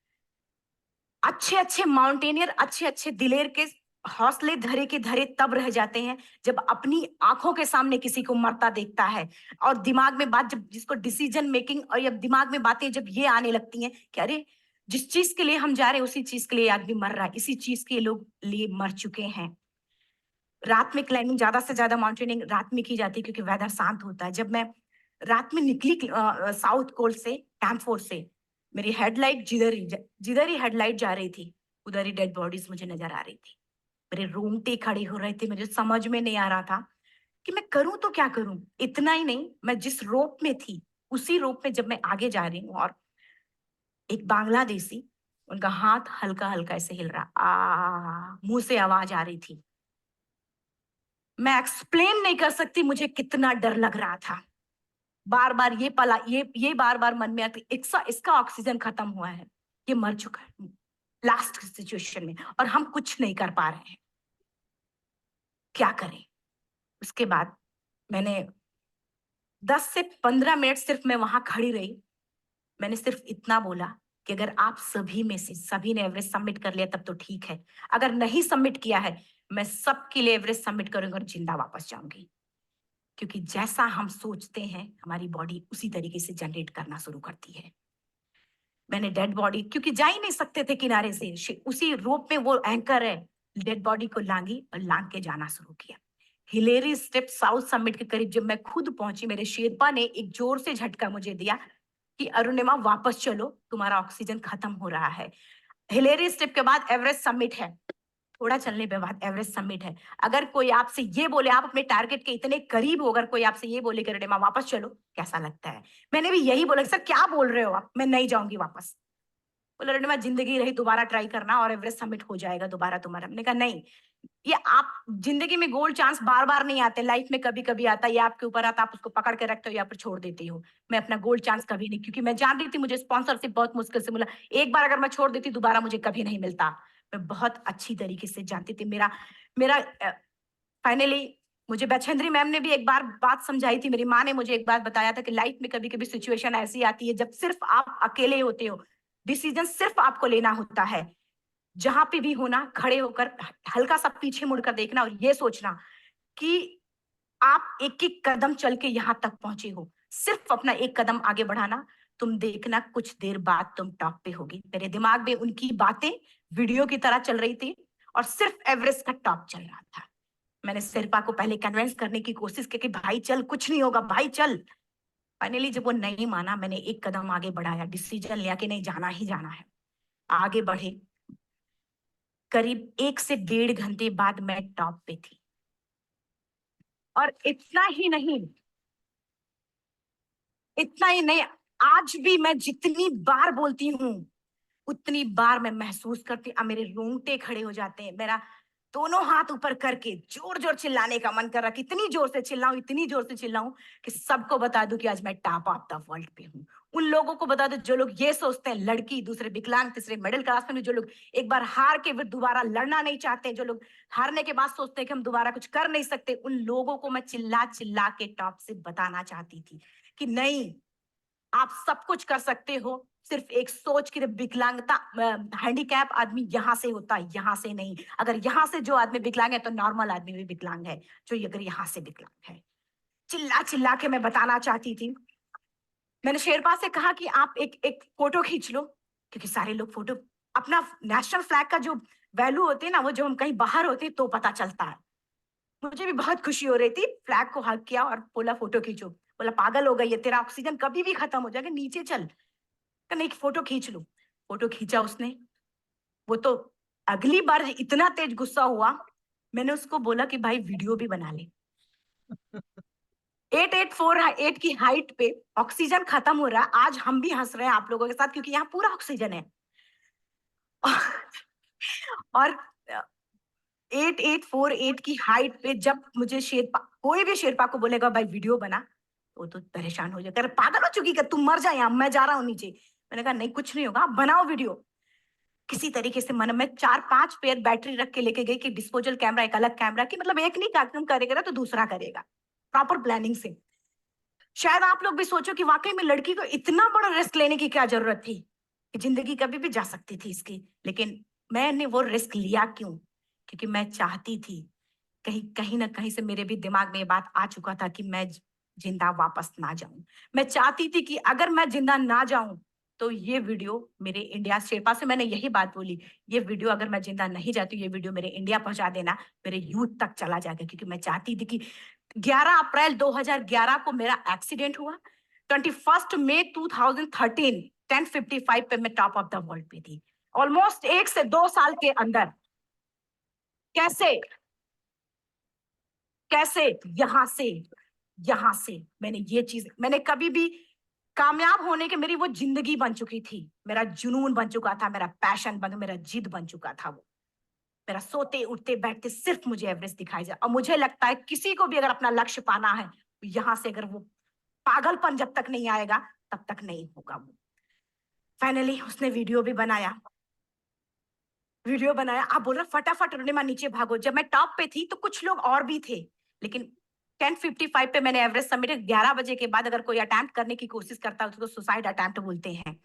अच्छे अच्छे माउंटेनियर, अच्छे अच्छे दिलेर के हौसले धरे के धरे तब रह जाते हैं जब अपनी आंखों के सामने किसी को मरता देखता है, और दिमाग में बात, जब जिसको डिसीजन मेकिंग, और जब दिमाग में बातें जब ये आने लगती हैं कि अरे जिस चीज के लिए हम जा रहे हैं उसी चीज के लिए आदमी मर रहा है, इसी चीज के लोग लिए मर चुके हैं। रात में क्लाइंबिंग, ज्यादा से ज्यादा माउंटेनिंग रात में की जाती है क्योंकि वेदर शांत होता है। जब मैं रात में निकली साउथ कोल से, कैंप 4 से, मेरी हेडलाइट जिधर ही हेडलाइट जा रही थी उधर ही डेड बॉडीज मुझे नजर आ रही थी। मेरे रोंगटे खड़े हो रहे थे। मुझे समझ में नहीं आ रहा था कि मैं करूं तो क्या करूं। इतना ही नहीं, मैं जिस रोप में थी उसी रोप में जब मैं आगे जा रही हूँ और एक बांग्लादेशी, उनका हाथ हल्का हल्का ऐसे हिल रहा, मुंह से आवाज आ रही थी। मैं एक्सप्लेन नहीं कर सकती मुझे कितना डर लग रहा था। बार बार ये बार बार मन में आती, इसका ऑक्सीजन खत्म हुआ है, ये मर चुका है लास्ट सिचुएशन में, और हम कुछ नहीं कर पा रहे हैं, क्या करें। उसके बाद मैंने 10 से 15 मिनट सिर्फ मैं वहां खड़ी रही। मैंने सिर्फ इतना बोला कि अगर आप सभी में से सभी ने एवरेस्ट सबमिट कर लिया तब तो ठीक है, अगर नहीं सबमिट किया है मैं सबके लिए एवरेस्ट सबमिट करूंगी और जिंदा वापस जाऊंगी। क्योंकि जैसा हम सोचते हैं हमारी बॉडी उसी तरीके से जनरेट करना शुरू करती है। मैंने डेड बॉडी, क्योंकि जा ही नहीं सकते थे किनारे से, उसी रोप में वो एंकर है, डेड बॉडी को लांगी और लांग के जाना शुरू किया। हिलेरी स्टेप साउथ समिट के करीब जब मैं खुद पहुंची, मेरे शेरपा ने एक जोर से झटका मुझे दिया कि अरुणिमा वापस चलो, तुम्हारा ऑक्सीजन खत्म हो रहा है। हिलेरी स्टेप के बाद एवरेस्ट समिट है, थोड़ा चलने के बाद एवरेस्ट समिट है। अगर कोई आपसे ये बोले, आप अपने टारगेट के इतने करीब हो, अगर कोई आपसे ये बोले कि अरुणिमा वापस चलो, कैसा लगता है। मैंने भी यही बोला, सर क्या बोल रहे हो आप, मैं नहीं जाऊंगी वापस। बोले अरुणिमा जिंदगी रही दोबारा ट्राई करना और एवरेस्ट समिट हो जाएगा दोबारा तुम्हारा। हमने कहा नहीं, ये आप जिंदगी में गोल्ड चांस बार बार नहीं आते, लाइफ में कभी कभी आता है, ये आपके ऊपर आता, आप उसको पकड़ के रखते हो या फिर छोड़ देते हो। मैं अपना गोल्ड चांस कभी नहीं, क्योंकि मैं जान रही थी मुझे स्पॉन्सरशिप बहुत मुश्किल से मिला, एक बार अगर मैं छोड़ देती दोबारा मुझे कभी नहीं मिलता। मैं बहुत अच्छी तरीके से जानती थी। मेरा मेरा फाइनली मुझे बछेंद्री मैम ने भी एक बार बात समझाई थी, मेरी माँ ने मुझे एक बात बताया था कि लाइफ में कभी कभी सिचुएशन ऐसी आती है जब सिर्फ आप अकेले होते हो, डिसीजन सिर्फ आपको लेना होता है। जहां पे भी होना, खड़े होकर हल्का सा पीछे मुड़कर देखना और ये सोचना कि आप एक एक कदम चल के यहां तक पहुंचे हो, सिर्फ अपना एक कदम आगे बढ़ाना, तुम देखना कुछ देर बाद तुम टॉप पे होगी। मेरे दिमाग में उनकी बातें वीडियो की तरह चल रही थी और सिर्फ एवरेस्ट का टॉप चल रहा था। मैंने शेरपा को पहले कन्विंस करने की कोशिश की कि भाई चल, कुछ नहीं होगा भाई चल। फाइनली जब वो नहीं माना, मैंने एक कदम आगे बढ़ाया, डिसीजन लिया कि नहीं जाना ही जाना है। आगे बढ़े, करीब 1 से 1.5 घंटे बाद मैं टॉप पे थी। और इतना ही नहीं, आज भी मैं जितनी बार बोलती हूँ उतनी बार मैं महसूस करती, अब मेरे रोंगटे खड़े हो जाते हैं। मेरा दोनों हाथ ऊपर करके जोर जोर चिल्लाने का मन कर रहा कि इतनी जोर से चिल्लाऊं, इतनी जोर से चिल्लाऊं कि सबको बता दूं कि आज मैं टॉप ऑफ द वर्ल्ड पे हूं। उन लोगों को बता दो जो लोग ये सोचते हैं, लड़की, दूसरे विकलांग, तीसरे मिडिल क्लास में, जो लोग एक बार हार के फिर दोबारा लड़ना नहीं चाहते, जो लोग हारने के बाद सोचते हैं कि हम दोबारा कुछ कर नहीं सकते, उन लोगों को मैं चिल्ला चिल्ला के टॉप से बताना चाहती थी कि नहीं, आप सब कुछ कर सकते हो। सिर्फ एक सोच की विकलांगता, हैंडीकैप आदमी यहाँ से होता है, यहाँ से नहीं। अगर यहाँ से जो आदमी विकलांग है तो नॉर्मल आदमी भी विकलांग है, जो अगर यहाँ से विकलांग है। चिल्ला चिल्ला के मैं बताना चाहती थी। मैंने शेरपा से कहा कि आप एक एक फोटो खींच लो, क्योंकि सारे लोग फोटो, अपना नेशनल फ्लैग का जो वैल्यू होती है ना, वो जो हम कहीं बाहर होते हैं तो पता चलता है। मुझे भी बहुत खुशी हो रही थी, फ्लैग को हग किया और बोला फोटो खींचो। बोला पागल हो गई है, तेरा ऑक्सीजन कभी भी खत्म हो जाएगा, नीचे चल। नहीं, फोटो खींच लो। फोटो खींचा उसने। वो तो अगली बार इतना तेज गुस्सा हुआ, मैंने उसको बोला कि भाई वीडियो भी बना ले। 8848 की हाइट पे ऑक्सीजन खत्म हो रहा है। आज हम भी हंस रहे हैं आप लोगों के साथ, क्योंकि यहाँ पूरा ऑक्सीजन है। और 8848 की हाइट पे जब मुझे शेरपा, कोई भी शेरपा को बोलेगा भाई वीडियो बना, वो तो परेशान हो जाएगा, पागल हो चुकी है, तुम मर जाए, मैं जा रहा हूँ नीचे। मैंने कहा नहीं, कुछ नहीं होगा, आप बनाओ वीडियो। किसी तरीके से मन में 4-5 पेयर बैटरी रख के लेके गई कि डिस्पोजल कैमरा, एक अलग कैमरा, की मतलब एक नहीं कार्यक्रम करेगा तो दूसरा करेगा, प्रॉपर प्लानिंग से। शायद आप लोग भी सोचो कि वाकई में लड़की को इतना बड़ा रिस्क लेने की क्या जरूरत थी, कि जिंदगी कभी भी जा सकती थी इसकी। लेकिन मैंने वो रिस्क लिया क्यों? क्योंकि मैं चाहती थी, कहीं कहीं ना कहीं से मेरे भी दिमाग में ये बात आ चुका था कि मैं जिंदा वापस ना जाऊं। मैं चाहती थी कि अगर मैं जिंदा ना जाऊं तो ये वीडियो मेरे इंडिया, शेरपा से मैंने यही बात बोली, ये वीडियो अगर मैं जिंदा नहीं जाती, ये वीडियो मेरे इंडिया पहुंचा देना, मेरे यूथ तक चला जाएगा। क्योंकि मैं चाहती थी कि 11 अप्रैल 2011 को मेरा एक्सीडेंट हुआ, 21 मई 2013 10:55 पे मैं टॉप ऑफ द वर्ल्ड पे थी। ऑलमोस्ट 1 से 2 साल के अंदर कैसे कैसे यहां से मैंने ये चीज, मैंने कभी भी कामयाब होने के, मेरी वो जिंदगी बन चुकी थी, मेरा जुनून बन चुका था, मेरा पैशन बन, मेरा जिद बन चुका था। वो मेरा सोते उठते बैठते सिर्फ मुझे एवरेस्ट दिखाई जाए। और मुझे लगता है किसी को भी अगर अपना लक्ष्य पाना है, यहां से अगर वो पागलपन जब तक नहीं आएगा तब तक नहीं होगा। वो फाइनली उसने वीडियो भी बनाया, आप बोल रहे फटाफट रुनिमा नीचे भागो। जब मैं टॉप पे थी तो कुछ लोग और भी थे, लेकिन 10:55 पे मैंने एवरेस्ट सबमिट। 11 बजे के बाद अगर कोई अटेम्प्ट करने की कोशिश करता है उसको सुसाइड अटेम्प्ट बोलते हैं।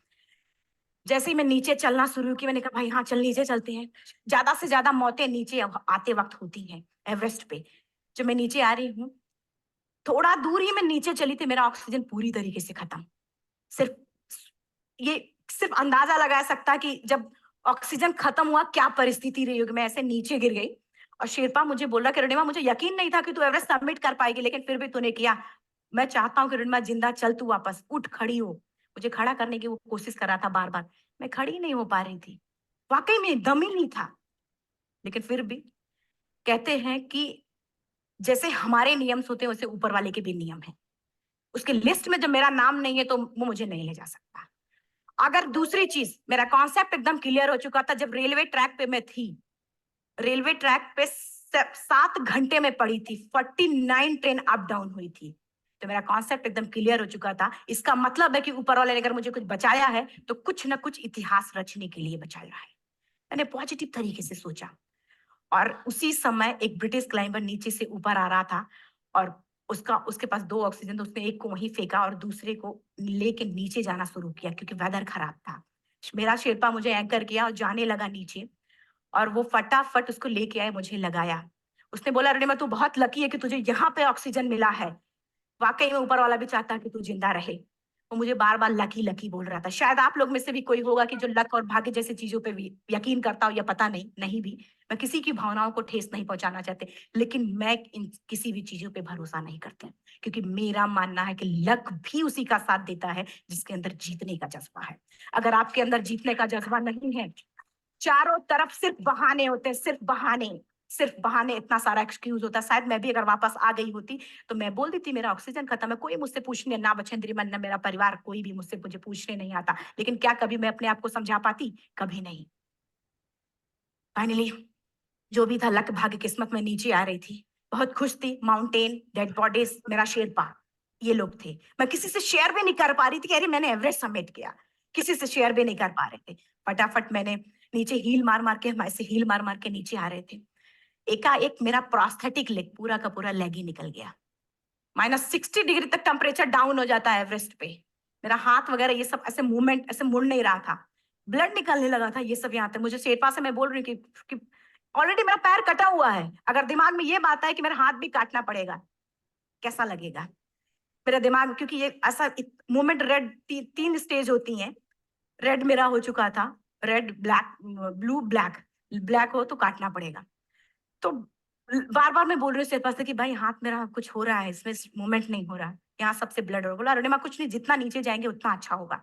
जैसे ही मैं नीचे चलना शुरू की, मैंने कहा भाई हाँ चल, नीचे चलते हैं। ज्यादा से ज्यादा मौतें नीचे आते वक्त होती हैं एवरेस्ट पे। जब मैं नीचे आ रही हूँ, थोड़ा दूर ही मैं नीचे चली थी, मेरा ऑक्सीजन पूरी तरीके से खत्म। सिर्फ अंदाजा लगा सकता कि जब ऑक्सीजन खत्म हुआ क्या परिस्थिति रही होगी। मैं ऐसे नीचे गिर गई और शेरपा मुझे बोला कि रणिमा, मुझे यकीन नहीं था कि तू एवरेस्ट सबमिट कर पाएगी, लेकिन फिर भी तूने किया। मैं चाहता हूँ कि रणिमा जिंदा चल, तू वापस उठ, खड़ी हो। मुझे खड़ा करने की वो कोशिश कर रहा था बार बार, मैं खड़ी नहीं हो पा रही थी, वाकई में दम ही नहीं था। लेकिन फिर भी कहते हैं कि जैसे हमारे नियम होते हैं वैसे ऊपर वाले के भी नियम है। उसके लिस्ट में जब मेरा नाम नहीं है तो वो मुझे नहीं ले जा सकता। अगर दूसरी चीज, मेरा कॉन्सेप्ट एकदम क्लियर हो चुका था। जब रेलवे ट्रैक पे मैं थी, रेलवे ट्रैक पे 7 घंटे में पड़ी थी, 49 ट्रेन अप डाउन हुई थी, तो मेरा कॉन्सेप्ट एकदम क्लियर हो चुका था। इसका मतलब है कि ऊपर वाले ने अगर मुझे कुछ बचाया है तो कुछ ना कुछ इतिहास रचने के लिए बचाया है। मैंने पॉजिटिव तरीके से सोचा। और उसी समय एक ब्रिटिश क्लाइंबर नीचे से ऊपर आ रहा था और उसके पास 2 ऑक्सीजन, तो उसने एक को वहीं फेंका और दूसरे को लेके नीचे जाना शुरू किया, क्योंकि वेदर खराब था। मेरा शेरपा मुझे एंकर किया और जाने लगा नीचे, और वो फटाफट उसको लेके आए, मुझे लगाया। उसने बोला रणिमा तू बहुत लकी है कि तुझे यहाँ पे ऑक्सीजन मिला है। वाकई में ऊपर वाला भी चाहता है कि तू जिंदा रहे। वो मुझे बार बार लकी लकी बोल रहा था। शायद आप लोग में से भी कोई होगा कि जो लक और भाग्य जैसी चीजों पे भी यकीन करता हो, या पता नहीं भी। मैं किसी की भावनाओं को ठेस नहीं पहुंचाना चाहते, लेकिन मैं इन किसी भी चीजों पे भरोसा नहीं करती, क्योंकि मेरा मानना है कि लक भी उसी का साथ देता है जिसके अंदर जीतने का जज्बा है। अगर आपके अंदर जीतने का जज्बा नहीं है, चारों तरफ सिर्फ बहाने होते हैं, सिर्फ बहाने, इतना सारा एक्सक्यूज होता है। शायद मैं भी अगर वापस आ गई होती तो मैं बोल देती मेरा ऑक्सीजन खत्म है, कोई मुझसे पूछने ना बचेंद्री मन, ना मेरा परिवार, कोई भी मुझसे मुझे पूछने नहीं आता। लेकिन क्या कभी मैं अपने आप को समझा पाती? कभी नहीं। फाइनली जो भी था लक भाग्य किस्मत में नीचे आ रही थी। बहुत खुश थी। माउंटेन, डेड बॉडीज, मेरा शेरपा, ये लोग थे। मैं किसी से शेयर भी नहीं कर पा रही थी कि अरे मैंने एवरेस्ट सबमिट किया, किसी से शेयर भी नहीं कर पा रहे थे। फटाफट मैंने नीचे हील मार मार के, हम ऐसे हील मार मार के नीचे आ रहे थे। एकाएक मेरा प्रोस्थेटिक लेग, पूरा का पूरा लेग ही निकल गया। -60 डिग्री तक टेम्परेचर डाउन हो जाता है एवरेस्ट पे। मेरा हाथ वगैरह ये सब ऐसे मूवमेंट, ऐसे मुड़ नहीं रहा था, ब्लड निकलने लगा था, ये सब यहाँ तक। मुझे शेरपा से मैं बोल रही हूँ कि ऑलरेडी मेरा पैर कटा हुआ है, अगर दिमाग में ये बात है कि मेरा हाथ भी काटना पड़ेगा, कैसा लगेगा मेरा दिमाग। क्योंकि ये ऐसा मूवमेंट, रेड 3 स्टेज होती हैं। रेड मेरा हो चुका था, red, black, blue, black. Black हो तो काटना पड़ेगा। तो बार बार मैं बोल रही हूँ शेरपा से कि भाई हाथ मेरा कुछ हो रहा है, इसमें मूवमेंट नहीं हो रहा है, यहाँ सबसे ब्लड हो रहा है। बोला अरुणिमा कुछ नहीं, जितना नीचे जाएंगे उतना अच्छा होगा।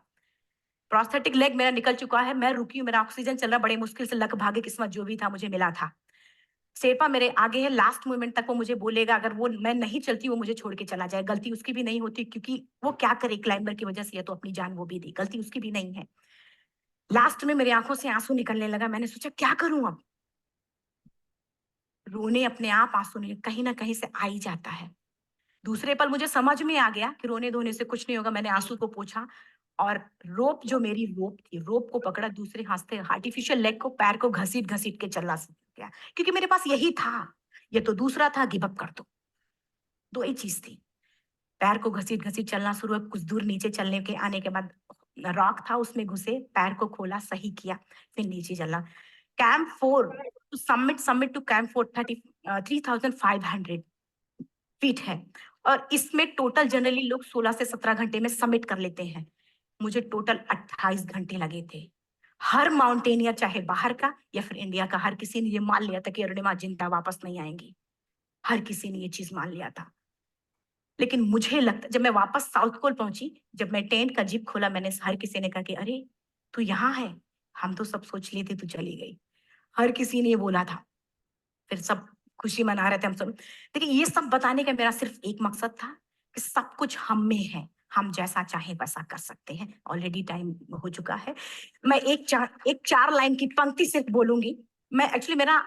प्रोस्थेटिक लेग मेरा निकल चुका है, मैं रुकी हूँ, मेरा ऑक्सीजन चल रहा, बड़े मुश्किल से, लक भाग्य किस्मत जो भी था मुझे मिला था। शेरपा मेरे आगे है, लास्ट मोमेंट तक वो मुझे बोलेगा, अगर वो मैं नहीं चलती वो मुझे छोड़ के चला जाए। गलती उसकी भी नहीं होती, क्योंकि वो क्या करे, क्लाइंबर की वजह से, या तो अपनी जान वो भी दी, गलती उसकी भी नहीं है। लास्ट में मेरी आंखों से आंसू निकलने लगा। मैंने सोचा क्या करूं अब, रोने अपने आप आंसू नहीं, कहीं ना कहीं से आ ही जाता है। दूसरे पल मुझे समझ में आ गया कि रोने धोने से कुछ नहीं होगा। मैंने आंसू को पोंछा और रोप, जो मेरी रोप थी, रोप को पकड़ा दूसरे हाथ से, आर्टिफिशियल लेग को, पैर को घसीट घसीट के चलना सीख गया, क्योंकि मेरे पास यही था। ये तो दूसरा था, गिव अप कर दो ही चीज थी। पैर को घसीट घसीट चलना शुरू हुआ। कुछ दूर नीचे चलने के आने के बाद रॉक था, उसमें घुसे, पैर को खोला, सही किया, फिर नीचे चला। Camp 4 to summit to camp 4 3,500 feet है, और इसमें टोटल जनरली लोग 16 से 17 घंटे में सबमिट कर लेते हैं। मुझे टोटल 28 घंटे लगे थे। हर माउंटेनियर, चाहे बाहर का या फिर इंडिया का, हर किसी ने ये मान लिया था कि अरुणिमा जिंदा वापस नहीं आएंगी। हर किसी ने ये चीज मान लिया था। लेकिन मुझे लगता, जब मैं वापस साउथ पोल पहुंची, जब मैं टेंट का जिप खोला, मैंने, हर किसी ने कहा कि अरे तू यहाँ है, हम तो सब सोच लिए थे तू चली गई। हर किसी ने ये बोला था। फिर सब खुशी मना रहे थे, हम सब। देखिए ये सब बताने का मेरा सिर्फ एक मकसद था कि सब कुछ हम में है, हम जैसा चाहे वैसा कर सकते हैं। ऑलरेडी टाइम हो चुका है। मैं एक 4 लाइन की पंक्ति सिर्फ बोलूंगी। मैं एक्चुअली, मेरा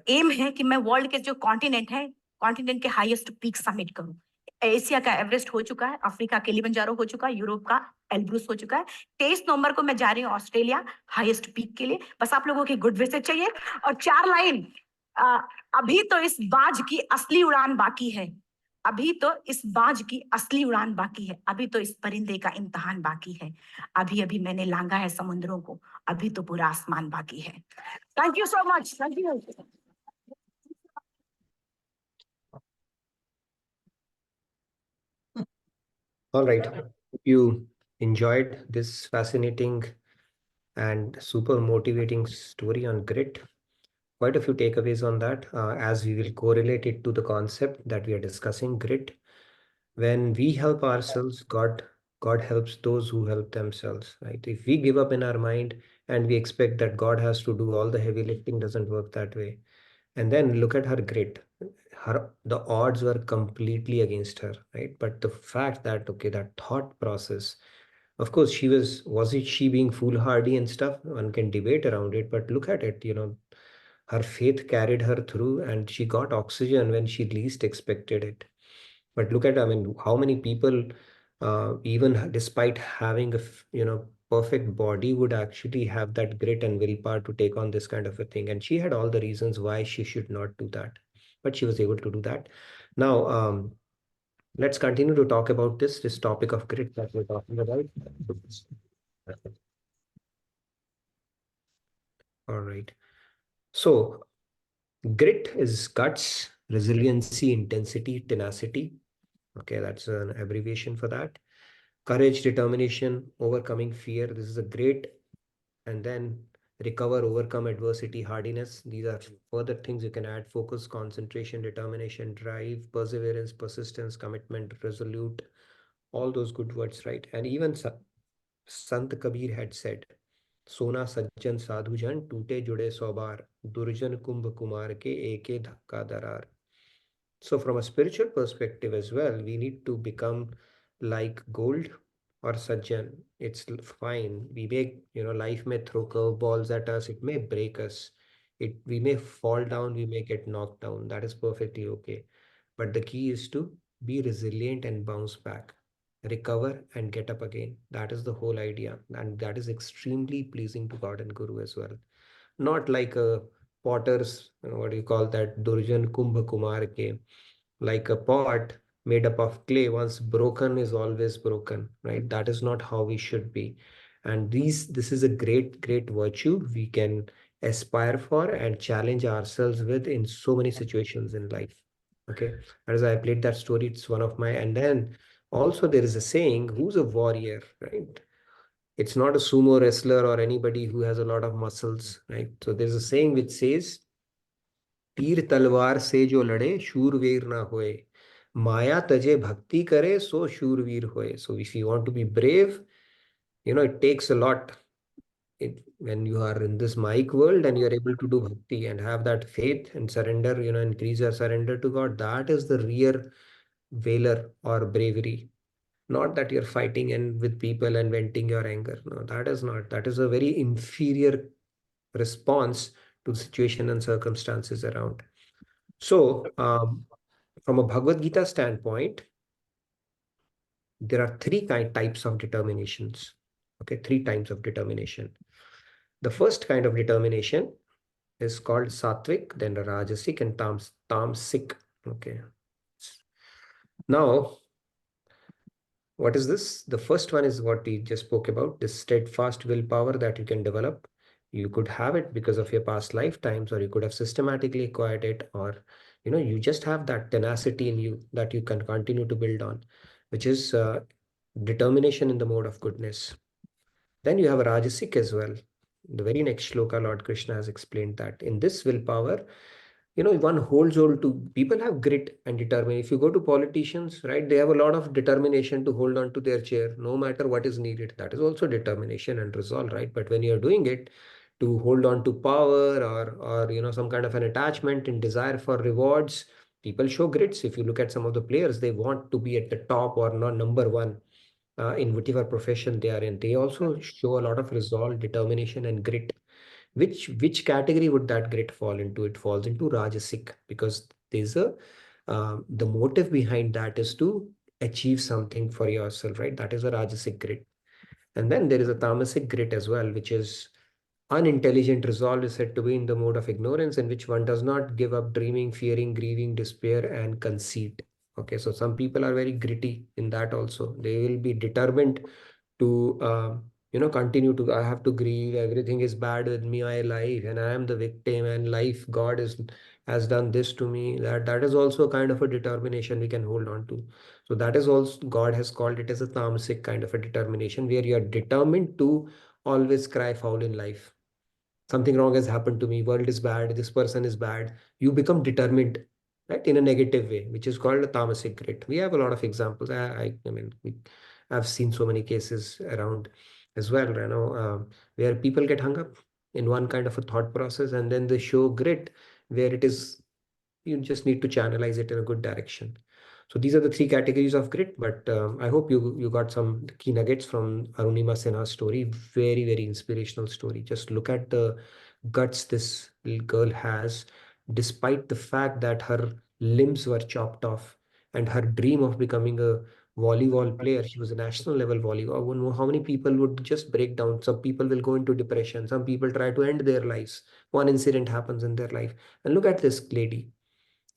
एम है कि मैं वर्ल्ड के जो कॉन्टिनेंट है, कॉन्टिनेंट के हाईएस्ट पीक समिट करूं। एशिया का एवरेस्ट हो चुका है, अफ्रीका किलिमंजारो हो चुका है, यूरोप का एल्ब्रूस हो चुका है। 23 नवंबर को मैं जा रही हूँ ऑस्ट्रेलिया हाईएस्ट पीक के लिए। बस आप लोगों की गुड विशेस चाहिए। और 4 लाइन, अभी तो इस बाज की असली उड़ान बाकी है, अभी तो इस बाज की असली उड़ान बाकी है, अभी तो इस परिंदे का इम्तिहान बाकी है, अभी अभी मैंने लांघा है समुद्रों को, अभी तो पूरा आसमान बाकी है। Thank you so much. Thank you. All right. If you enjoyed this fascinating and super motivating story on grit, quite a few takeaways on that, as we will correlate it to the concept that we are discussing, grit. When we help ourselves, God helps those who help themselves, right? If we give up in our mind and we expect that God has to do all the heavy lifting, doesn't work that way. And then look at her grit. The odds were completely against her, right? But the fact that, okay, that thought process, of course, was it she being foolhardy and stuff? One can debate around it, but look at it, her faith carried her through and she got oxygen when she least expected it. But look at, I mean, how many people, even despite having perfect body, would actually have that grit and willpower to take on this kind of a thing. And she had all the reasons why she should not do that, but she was able to do that. Now, let's continue to talk about this topic of grit that we're talking about. All right. So grit is guts, resiliency, intensity, tenacity. Okay, that's an abbreviation for that. Courage, determination, overcoming fear. This is a great, and then recover, overcome adversity, hardiness. These are further things you can add: focus, concentration, determination, drive, perseverance, persistence, commitment, resolute, all those good words, right? And even Sant Kabir had said, सोना सज्जन साधु जन टूटे जुड़े सौ बार दुर्जन कुंभ कुमार के एके धक्का दरार. So from a spiritual perspective as well, we need to become like gold or sajjan. It's fine. We may, life may throw curveballs at us. It may break us. We may fall down, we may get knocked down. That is perfectly okay. But the key is to be resilient and bounce back, recover and get up again. That is the whole idea. And that is extremely pleasing to God and Guru as well. Not like a potter's, what do you call that, Durjan Kumbh Kumar ke, like a pot made up of clay, once broken is always broken, right? That is not how we should be. And this is a great virtue we can aspire for and challenge ourselves with in so many situations in life. Okay, as I played that story, it's one of my, and then also there is a saying, who's a warrior, right? It's not a sumo wrestler or anybody who has a lot of muscles, right? So there's a saying which says, तीर तलवार से जो लड़े शूरवीर ना होए, माया तजे भक्ति करे सो शूरवीर होए. So if you want to be brave, it takes a lot. When you are in this mic world and you're able to do bhakti and have that faith and surrender, increase your surrender to God, that is the real valor or bravery. Not that you're fighting and with people and venting your anger. No, that is not. That is a very inferior response to the situation and circumstances around. So, from a Bhagavad Gita standpoint, there are types of determinations. Okay, three types of determination. The first kind of determination is called sattvic, then rajasic, and tamasic. Okay. Now, what is this? The first one is what we just spoke about, this steadfast willpower that you can develop. You could have it because of your past lifetimes, or you could have systematically acquired it, or you just have that tenacity in you that you can continue to build on, which is determination in the mode of goodness. Then you have a rajasic as well. The very next shloka, Lord Krishna has explained that in this willpower, one holds on to, people have grit and determination. If you go to politicians, right, they have a lot of determination to hold on to their chair no matter what is needed. That is also determination and resolve, right? But when you're doing it to hold on to power, or some kind of an attachment and desire for rewards, people show grits. If you look at some of the players, they want to be at the top or not number one in whatever profession they are in. They also show a lot of resolve, determination and grit. Which category would that grit fall into? It falls into rajasic, because there's the motive behind that is to achieve something for yourself, right? That is a rajasic grit. And then there is a tamasic grit as well, which is unintelligent resolve, is said to be in the mode of ignorance, in which one does not give up dreaming, fearing, grieving, despair, and conceit. Okay, so some people are very gritty in that also. They will be determined to continue to, I have to grieve, everything is bad with me, my life, and I am the victim, and life, God has done this to me. That is also kind of a determination we can hold on to. So that is also, God has called it as a tamasic kind of a determination, where you are determined to always cry foul in life. Something wrong has happened to me, world is bad, this person is bad, you become determined, right, in a negative way, which is called a tamasic grit. We have a lot of examples. I've seen so many cases around as well, where people get hung up in one kind of a thought process, and then they show grit, where it is, you just need to channelize it in a good direction. So these are the three categories of grit. But I hope you got some key nuggets from Arunima Sinha's story. Very inspirational story. Just look at the guts this little girl has, despite the fact that her limbs were chopped off, and her dream of becoming a volleyball player. She was a national level volleyball. I wouldn't know how many people would just break down. Some people will go into depression. Some people try to end their lives. One incident happens in their life. And look at this lady.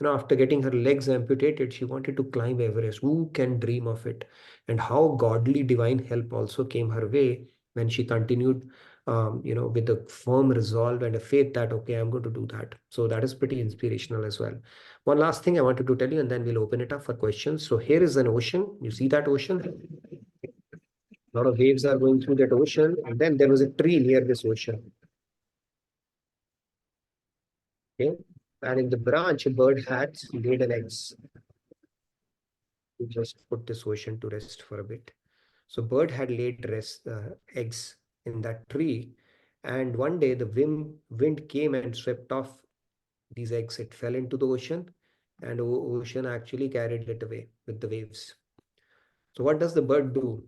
After getting her legs amputated, she wanted to climb Everest. Who can dream of it? And how godly divine help also came her way when she continued, with a firm resolve and a faith that, okay, I'm going to do that. So that is pretty inspirational as well. One last thing I wanted to tell you, and then we'll open it up for questions. So here is an ocean. You see that ocean? A lot of waves are going through that ocean. And then there was a tree near this ocean. Okay. And in the branch, a bird had laid an egg. We just put this ocean to rest for a bit. So bird had laid eggs in that tree, and one day the wind came and swept off these eggs. It fell into the ocean, and the ocean actually carried it away with the waves. So what does the bird do?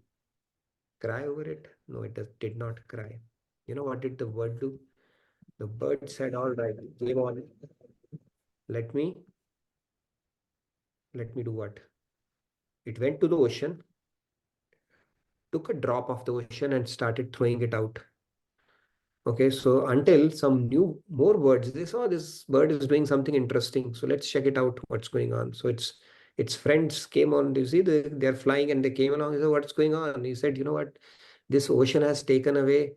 Cry over it? No, did not cry. You know what did the bird do? The bird said, all right, game on. Let me do what? It went to the ocean, took a drop of the ocean and started throwing it out. Okay, so until some more birds, they saw this bird is doing something interesting. So let's check it out, what's going on. So its friends came on, you see, they're flying and they came along. He said, what's going on? He said, you know what? This ocean has taken away,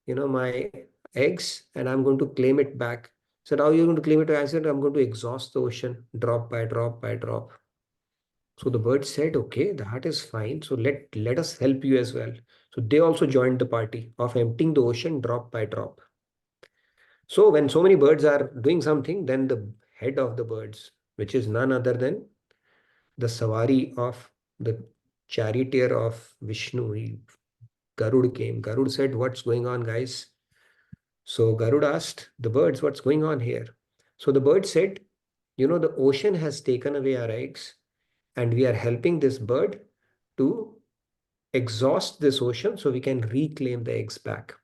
my eggs and I'm going to claim it back. So how are you going to claim it? I said, I'm going to exhaust the ocean drop by drop by drop. So the bird said, okay, that is fine. So let us help you as well. So they also joined the party of emptying the ocean drop by drop. So when so many birds are doing something, then the head of the birds, which is none other than the Savari of the charioteer of Vishnu, Garud came. Garud said, what's going on, guys? So Garud asked the birds, what's going on here? So the bird said, the ocean has taken away our eggs and we are helping this bird to exhaust this ocean so we can reclaim the eggs back.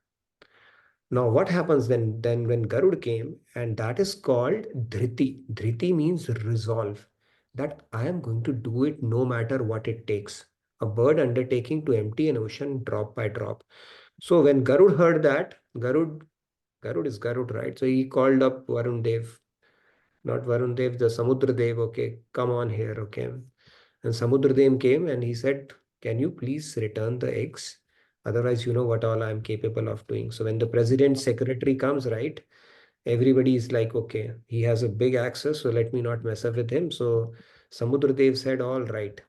Now, what happens then when Garud came, and that is called Dhriti. Dhriti means resolve, that I am going to do it no matter what it takes. A bird undertaking to empty an ocean drop by drop. So when Garud heard that, Garud is Garud, right? So he called up Varun Dev, not Varun Dev, the Samudra Dev. Okay, come on here, okay. And Samudra Dev came and he said, can you please return the eggs? Otherwise, you know what all I'm capable of doing. So when the president's secretary comes, right, everybody is like, okay, he has a big access, so let me not mess up with him. So Samudra Dev said, all right,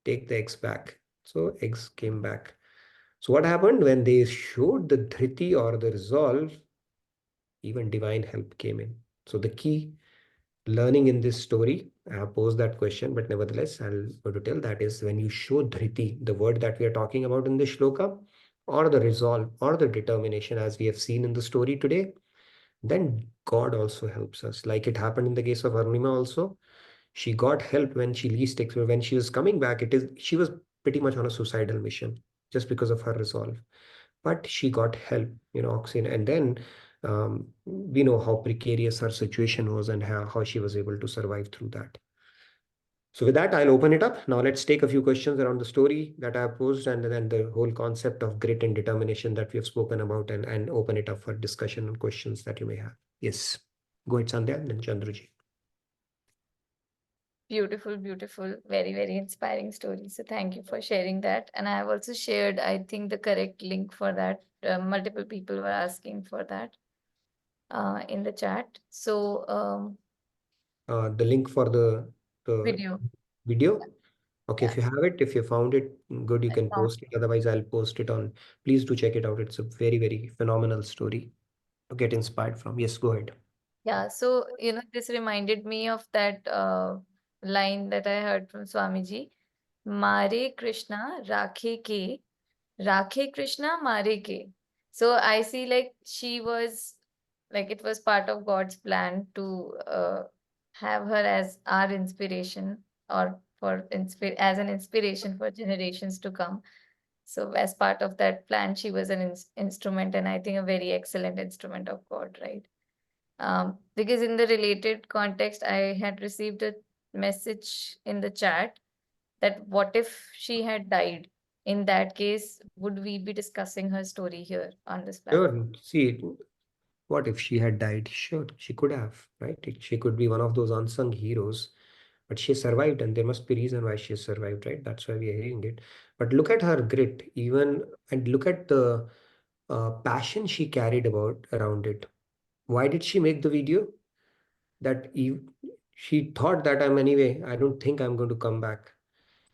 take the eggs back. So eggs came back. So what happened when they showed the dhriti or the resolve, even divine help came in. So the key learning in this story, I have posed that question, but nevertheless, I'll go to tell that is when you show dhriti, the word that we are talking about in this shloka, or the resolve or the determination as we have seen in the story today, then God also helps us. Like it happened in the case of Arunima also. She got help when she least expected. When she was coming back, she was pretty much on a suicidal mission just because of her resolve. But she got help, oxygen. And then we know how precarious her situation was and how she was able to survive through that. So with that, I'll open it up. Now let's take a few questions around the story that I have posed and then the whole concept of grit and determination that we have spoken about and open it up for discussion and questions that you may have. Yes. Go ahead, Sandhya, and then Chandruji. Beautiful, beautiful, very, very inspiring story. So thank you for sharing that. And I have also shared, I think, the correct link for that. Multiple people were asking for that in the chat. So The link for the video. video. Okay, Yeah. if you have it, if you found it, good, you can post it. Otherwise, I'll post it on. Please do check it out. It's a very, very phenomenal story to get inspired from. Yes, go ahead. Yeah, so this reminded me of that line that I heard from Swamiji. Mare Krishna Rakhe ke, Rakhe Krishna Mare ke. So I see like she was like it was part of God's plan to have her as our inspiration or as an inspiration for generations to come. So as part of that plan, she was an instrument, and I think a very excellent instrument of God, right? Because in the related context, I had received a message in the chat that what if she had died? In that case, would we be discussing her story here on this platform? Sure. See, what if she had died? Sure, she could have, right? She could be one of those unsung heroes, but she survived, and there must be reason why she survived, right? That's why we are hearing it. But look at her grit, and look at the passion she carried around it. Why did she make the video? That she thought that I don't think I'm going to come back.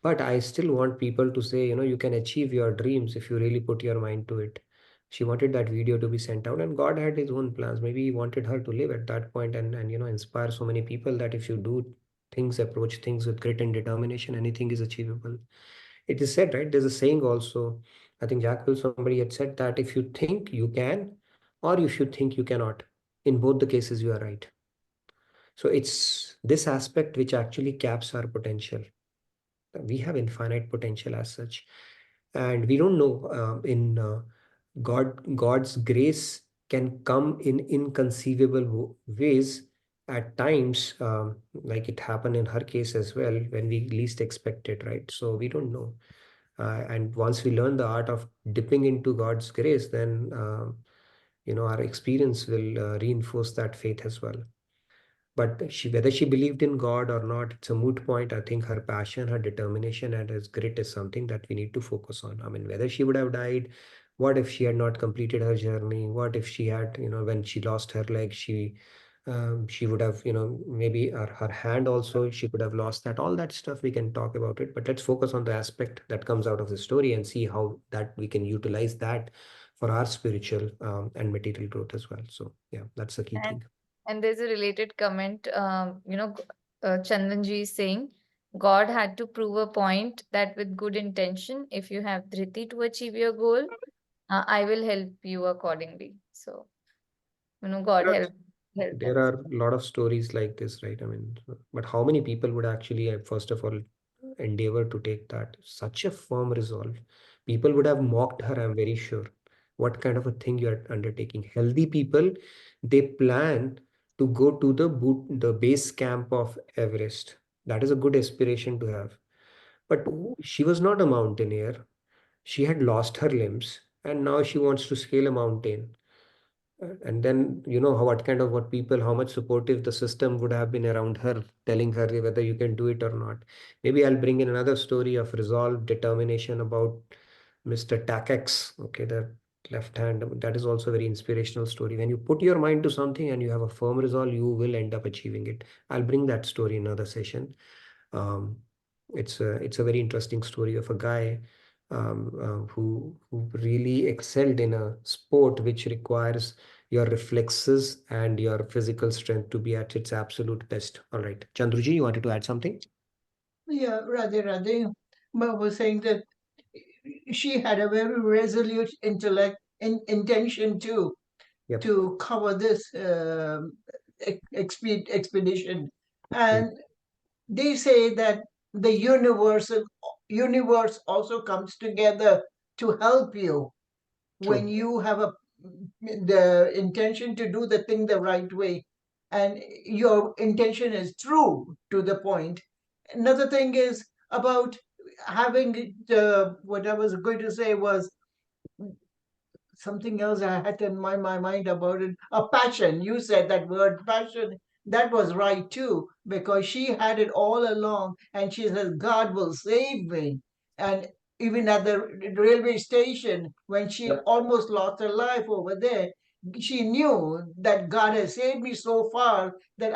But I still want people to say, you can achieve your dreams if you really put your mind to it. She wanted that video to be sent out, and God had his own plans. Maybe he wanted her to live at that point and inspire so many people that if you do things, approach things with grit and determination, anything is achievable. It is said, right? There's a saying also. I think somebody had said that if you think you can, or if you think you cannot, in both the cases, you are right. So it's this aspect which actually caps our potential. We have infinite potential as such, and we don't know in God's grace can come in inconceivable ways at times, like it happened in her case as well, when we least expect it, right? So we don't know. And once we learn the art of dipping into God's grace, then our experience will reinforce that faith as well. But whether she believed in God or not, it's a moot point. I think her passion, her determination, and her grit is something that we need to focus on. I mean, whether she would have died, what if she had not completed her journey? What if she had, when she lost her leg, she would have, maybe her hand also, she could have lost that. All that stuff we can talk about it, but let's focus on the aspect that comes out of the story and see how that we can utilize that for our spiritual and material growth as well. So yeah, that's the key And thing. and there's a related comment, Chandanji is saying, God had to prove a point that with good intention, if you have dhriti to achieve your goal, I will help you accordingly. So, God help There them. are a lot of stories like this, right? I mean, but how many people would actually, first of all, endeavor to take that? Such a firm resolve. People would have mocked her, I'm very sure. What kind of a thing you are undertaking? Healthy people, they plan to go to the base camp of Everest. That is a good aspiration to have. But she was not a mountaineer. She had lost her limbs, and now she wants to scale a mountain. And then what people, how much supportive the system would have been around her, telling her whether you can do it or not. Maybe I'll bring in another story of resolve, determination about Mr. Takex. Okay, the left hand, that is also a very inspirational story. When you put your mind to something and you have a firm resolve, you will end up achieving it. I'll bring that story in another session. um, it's a very interesting story of a guy who really excelled in a sport which requires your reflexes and your physical strength to be at its absolute best. All right, Chandruji, you wanted to add something? Yeah, Radhe. Ma was saying that she had a very resolute intention too Yep. to cover this expedition, and they say that the universe also comes together to help you when True. you have the intention to do the thing the right way, and your intention is true to the point. Another thing is about having what I was going to say was something else I had in my mind about it. A passion. You said that word passion. That was right too, because she had it all along, and she says, God will save me. And even at the railway station, when she Yep. almost lost her life over there, she knew that God has saved me so far that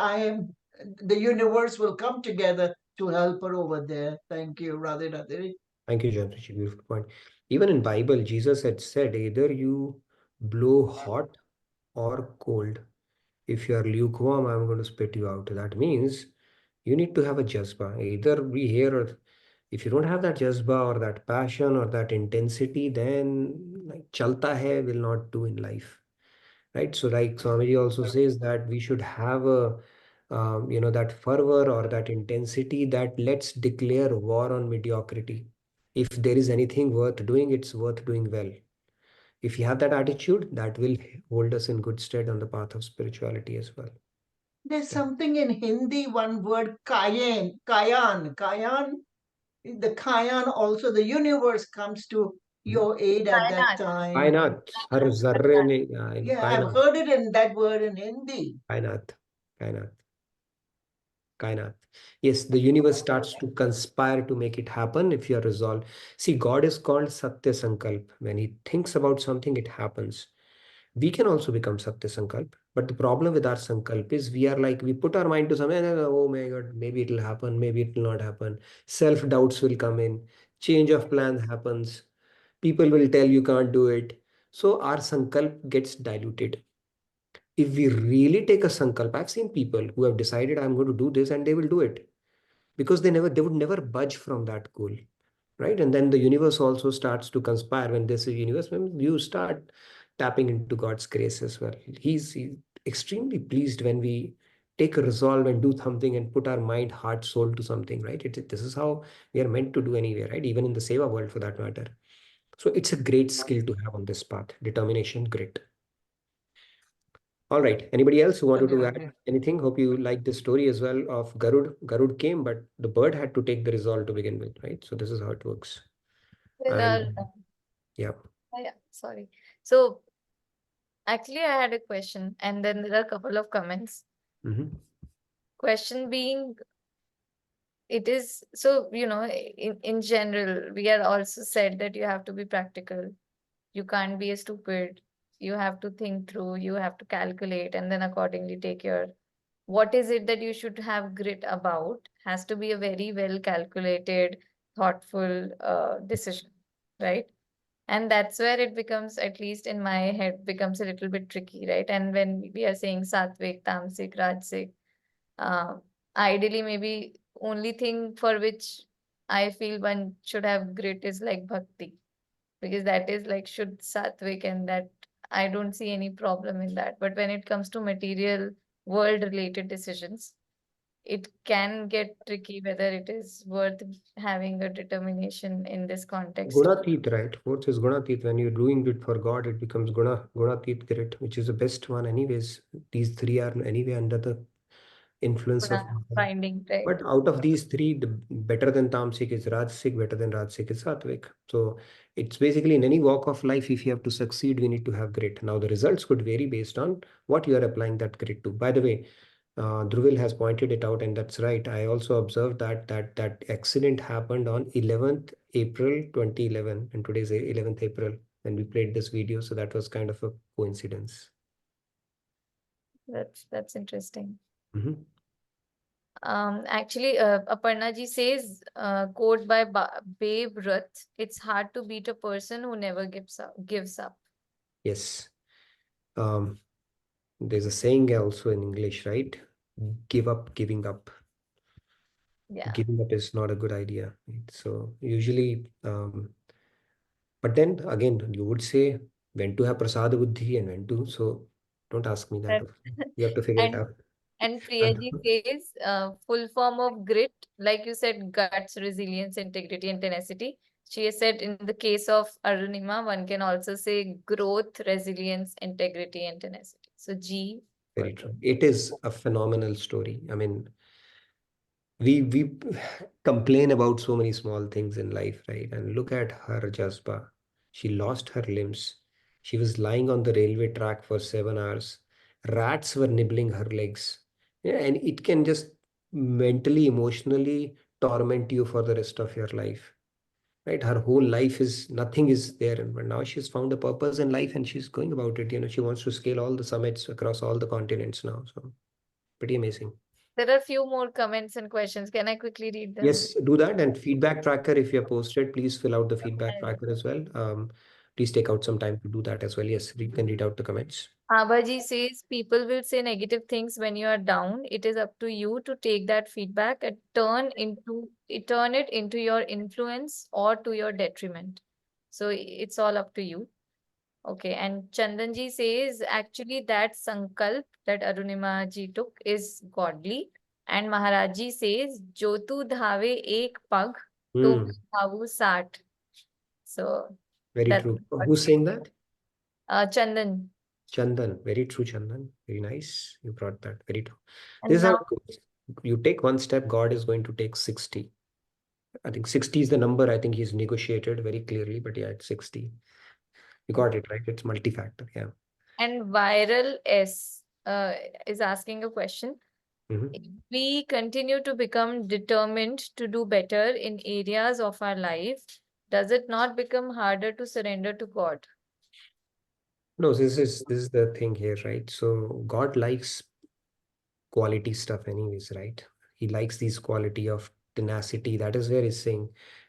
the universe will come together to help her over there. Thank you, Radhe Radhe. Thank you, Chandruji. Beautiful point. Even in Bible, Jesus had said, either you blow hot or cold. If you are lukewarm, I'm going to spit you out. That means you need to have a jazba. Either be here, or if you don't have that jazba or that passion or that intensity, then like chalta hai will not do in life, right? So like Swamiji also says that we should have that fervor or that intensity that let's declare war on mediocrity. If there is anything worth doing, it's worth doing well. If you have that attitude, that will hold us in good stead on the path of spirituality as well. There's Yeah. something in Hindi, one word, kayan. The kayan also, the universe comes to your aid at that Kainat. time. Kainat, har zarre ne, Yeah, I've kainat, heard it in that word in Hindi. kainat, kainat, kainat. Yes, the universe starts to conspire to make it happen if you are resolved. See, God is called Satya Sankalp. When He thinks about something, it happens. We can also become Satya Sankalp. But the problem with our Sankalp is we put our mind to something, and oh my God, maybe it will happen, maybe it will not happen. Self doubts will come in, change of plan happens, people will tell you can't do it. So our Sankalp gets diluted. If we really take a Sankalp, I've seen people who have decided I'm going to do this and they will do it because they would never budge from that goal, right? And then the universe also starts to conspire. When this is universe, when you start tapping into God's grace as well. He's extremely pleased when we take a resolve and do something and put our mind, heart, soul to something, right? This is how we are meant to do anyway, right? Even in the seva world for that matter. So it's a great skill to have on this path: determination, grit. All right. Anybody else who wanted to add anything? Hope you like the story as well of Garud. Garud came, but the bird had to take the resolve to begin with, right? So this is how it works. There And are, yeah. yeah, sorry. So actually, I had a question, and then there are a couple of comments. Mhm. Question being, it is so, in general, we are also said that you have to be practical. You can't be a stupid. You have to think through, you have to calculate, and then accordingly take your what is it that you should have grit about has to be a very well calculated, thoughtful decision, right? And that's where it becomes, at least in my head, becomes a little bit tricky, right? And when we are saying sattvic, tamasic, rajasic, uh, ideally, maybe only thing for which I feel one should have grit is like bhakti, because that is like should sattvic, and that I don't see any problem in that. But when it comes to material world related decisions, it can get tricky whether it is worth having a determination in this context. Gunatit, right? Fourth is Gunatit. When you're doing it for God, it becomes Gunatit Grit, which is the best one anyways. These three are anyway under the influence of Guna finding, right? But out of these three, the better than Tamasic is Rajasic, better than Rajasic is Sattvic. So it's basically in any walk of life, if you have to succeed, we need to have grit. Now the results could vary based on what you are applying that grit to. By the way, Dhruvil has pointed it out, and that's right. I also observed that accident happened on 11th April 2011, and today's 11th April when we played this video. So that was kind of a coincidence. That's interesting. Mhm. Actually, Aparna ji says, quote by Babe Ruth, it's hard to beat a person who never gives up. Yes. There's a saying also in English, right? Give up, giving up. Yeah. Giving up is not a good idea. Right? So usually, but then again, you would say when to have prasada buddhi and when to. So don't ask me that. That- You have to figure it and out. and Priyaji says, full form of grit, like you said, guts, resilience, integrity, and tenacity. She has said in the case of Arunima, one can also say growth, resilience, integrity, and tenacity. So G. Very true. It is a phenomenal story. I mean, we complain about so many small things in life, right? And look at her Jaspa. She lost her limbs. She was lying on the railway track for 7 hours. Rats were nibbling her legs. Yeah, and it can just mentally, emotionally torment you for the rest of your life. Right? Her whole life is nothing is there. But now she's found a purpose in life and she's going about it. She wants to scale all the summits across all the continents now. So pretty amazing. There are a few more comments and questions. Can I quickly read them? Yes, do that. And feedback tracker, if you have posted, please fill out the feedback I'll- tracker as well. Please take out some time to do that as well. Yes, you can read out the comments. Abaji says people will say negative things when you are down. It is up to you to take that feedback and turn it into your influence or to your detriment. So it's all up to you. Okay, and Chandanji says actually that sankalp that Arunima ji took is godly. And Maharaj ji says Jotu dhave ek pag to Hmm, dhavu sat. So very that's true. what Who's saying that? Chandan. Chandan. Very true, Chandan. Very nice. You brought that. Very true. This And is how now it goes. You take one step, God is going to take 60. I think 60 is the number. I think he's negotiated very clearly, but yeah, it's 60. You got it, right? It's multi-factor. Yeah. And Viral S is asking a question. Mhm. If we continue to become determined to do better in areas of our life, does it not become harder to surrender to God? No, this is the thing here, right? So God likes quality stuff anyways, right? He likes these quality of tenacity. That is where he's saying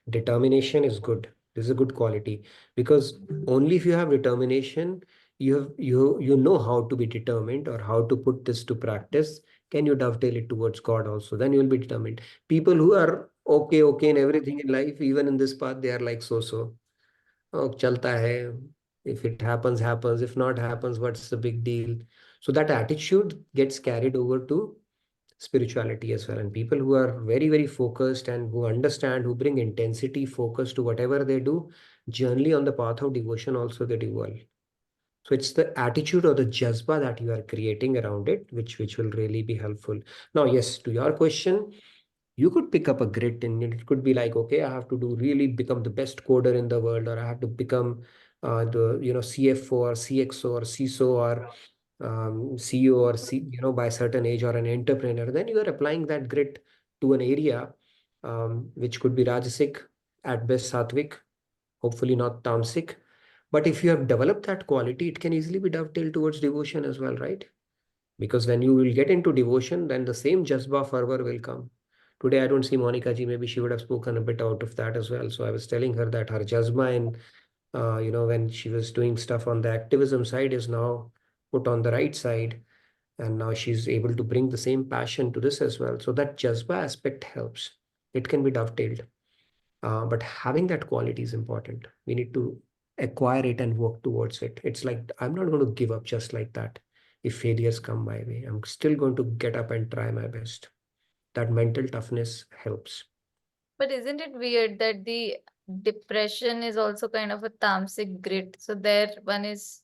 determination is good. This is a good quality because only if you have determination, you know how to be determined or how to put this to practice. Can you dovetail it towards God also? Then you will be determined. People who are okay in everything in life, even in this path, they are like so. Oh, chalta hai. If it happens, happens. If not happens, what's the big deal? So that attitude gets carried over to spirituality as well. And people who are very focused and who understand, who bring intensity, focus to whatever they do, generally on the path of devotion also they do well. So it's the attitude or the jazba that you are creating around it, which will really be helpful. Now, yes, to your question, you could pick up a grit and it could be like, okay, I have to really become the best coder in the world, or I have to become the CFO or CXO or CISO or CEO or by a certain age, or an entrepreneur. Then you are applying that grit to an area which could be rajasic, at best sattvic, hopefully not tamasic. But if you have developed that quality, it can easily be dovetailed towards devotion as well, right? Because when you will get into devotion, then the same jazba fervor will come. Today, I don't see Monica ji. Maybe she would have spoken a bit out of that as well. So I was telling her that her jazba in, when she was doing stuff on the activism side, is now put on the right side. And now she's able to bring the same passion to this as well. So that jazba aspect helps. It can be dovetailed. But having that quality is important. We need to acquire it and work towards it. It's like, I'm not going to give up just like that. If failures come my way, I'm still going to get up and try my best. That mental toughness helps. But isn't it weird that the depression is also kind of a tamasic grit? So there one is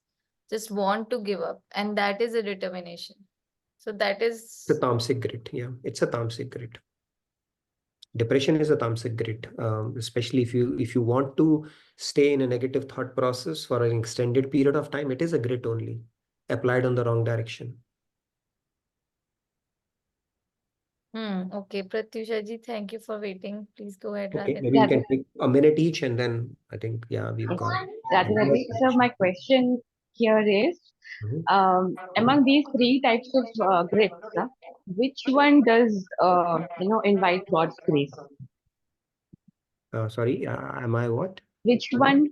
just want to give up, and that is a determination. So that is The tamasic grit. Yeah, it's a tamasic grit. Depression is a tamasic grit, especially if you want to stay in a negative thought process for an extended period of time. It is a grit only, applied on the wrong direction. Okay, Pratyusha ji, thank you for waiting. Please go ahead, Okay, Radhe. maybe we can take a minute each, and then I think, yeah, we've got. Radhe, so my question here is, among these three types of grits, which one does invite God's grace? Sorry, am I what? Which one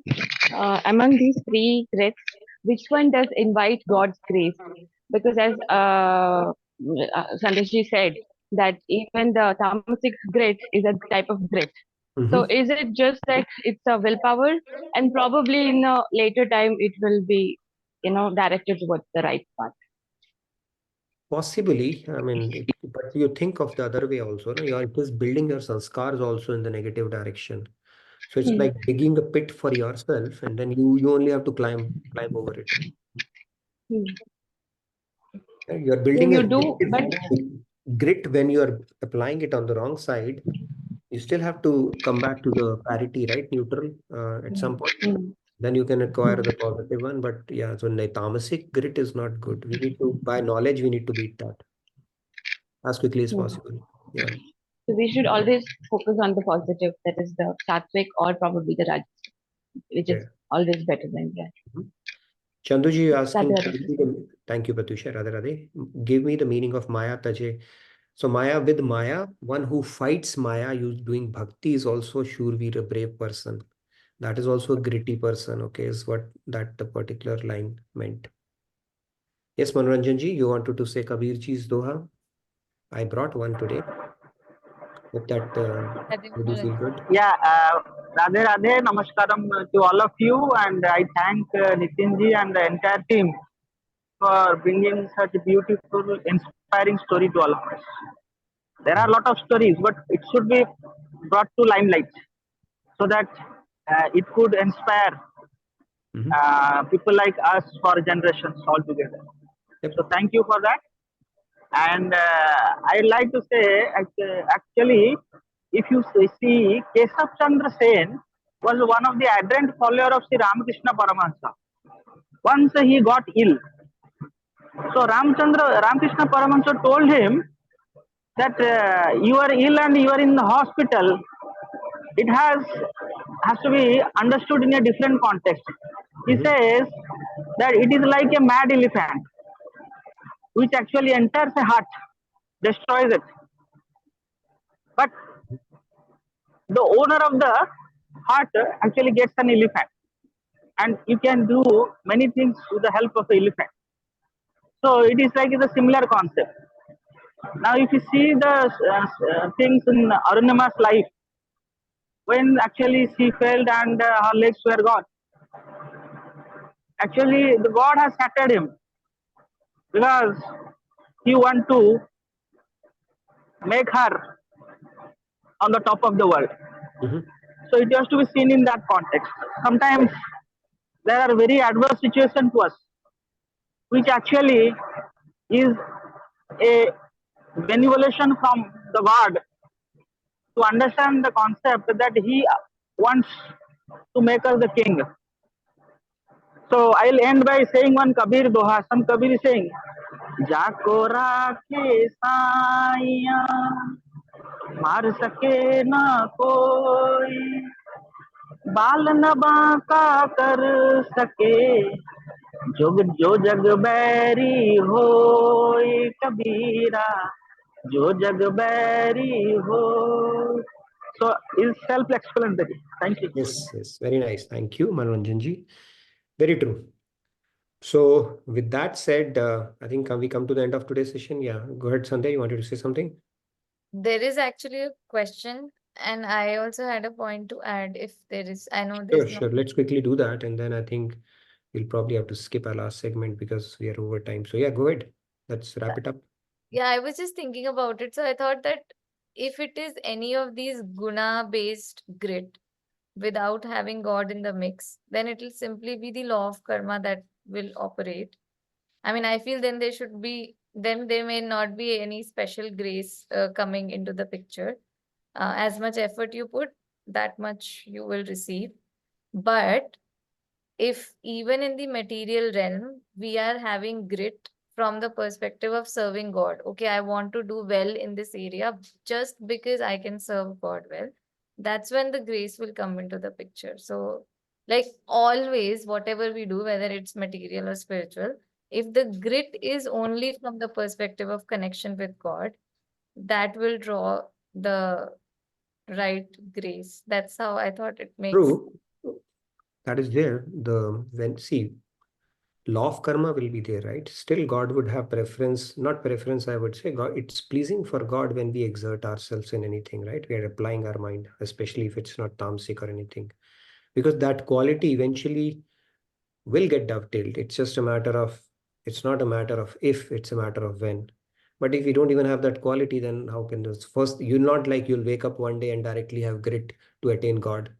among these three grits, which one does invite God's grace? Because as Sandesh ji said, that even the tamasic grit is a type of grit. So is it just that it's a willpower, and probably in a later time it will be, directed towards the right path? Possibly. I mean, but you think of the other way also. No? You're just building your sanskars also in the negative direction. So it's like digging a pit for yourself, and then you only have to climb over it. You're building a grit when you're applying it on the wrong side. You still have to come back to the parity, right? Neutral at some point. Then you can acquire the positive one. But yeah, so tamasic grit is not good. We need to, by knowledge, we need to beat that as quickly as possible. Yeah. So we should always focus on the positive, that is the sattvic or probably the rajasic, which is always better than that. Chanduji, you're asking, thank you, Pratyusha, Radhe Radhe. Give me the meaning of Maya Taje. So Maya, with Maya, one who fights Maya doing bhakti is also Shurveer, a brave person. That is also a gritty person, okay, is what that the particular line meant. Yes, Manoranjan ji, you wanted to say Kabir ji's Doha? I brought one today. Hope that made you feel good. Yeah, Radhe Radhe, Namaskaram to all of you, and I thank Nitin ji and the entire team for bringing such a beautiful, inspiring story to all of us. There are a lot of stories, but it should be brought to limelight so that it could inspire people like us for generations altogether. So thank you for that. And I'd like to say, actually, if you see, Keshav Chandra Sen was one of the ardent followers of Sri Ramakrishna Paramahansa. Once he got ill. So Ramakrishna Paramahansa told him that you are ill and you are in the hospital. It has to be understood in a different context. He says that it is like a mad elephant which actually enters a hut, destroys it. But the owner of the hut actually gets an elephant, and you can do many things with the help of the elephant. So it is like a similar concept. Now, if you see the things in Arunama's life, when actually she failed and her legs were gone, actually the God has scattered him because he want to make her on the top of the world. So it has to be seen in that context. Sometimes there are very adverse situations to us, which actually is a benevolation from the God to understand the concept that He wants to make us the king. So I'll end by saying one Kabir Doha. Some Kabir is saying, Jako rakhe saiya, मार सके ना कोई, बाल न बांका कर सके, जो जग बैरी होय कबीरा, जो जग बैरी हो. So is self-explanatory. Thank you. Yes, very nice. Thank you, Manoranjanji. Very true. So with that said, I think we come to the end of today's session. Yeah, go ahead, Sandhya. You wanted to say something? There is actually a question, and I also had a point to add if there is. I know Sure, there's no. sure. Let's quickly do that, and then I think we'll probably have to skip our last segment because we are over time. So yeah, go ahead. Let's wrap it up. Yeah, I was just thinking about it. So I thought that if it is any of these guna-based grit without having God in the mix, then it will simply be the law of karma that will operate. I mean, I feel then there may not be any special grace coming into the picture. As much effort you put, that much you will receive. But if even in the material realm, we are having grit from the perspective of serving God. Okay, I want to do well in this area just because I can serve God well. That's when the grace will come into the picture. So, like always, whatever we do, whether it's material or spiritual, if the grit is only from the perspective of connection with God, that will draw the right grace. That's how I thought it makes. True. That is there. Law of karma will be there, right? Still, God would have preference, not preference, I would say. God, it's pleasing for God when we exert ourselves in anything, right? We are applying our mind, especially if it's not tamasic or anything, because that quality eventually will get dovetailed. It's just a matter of, it's not a matter of if, it's a matter of when. But if you don't even have that quality, then how can this? First, you're not like you'll wake up one day and directly have grit to attain God.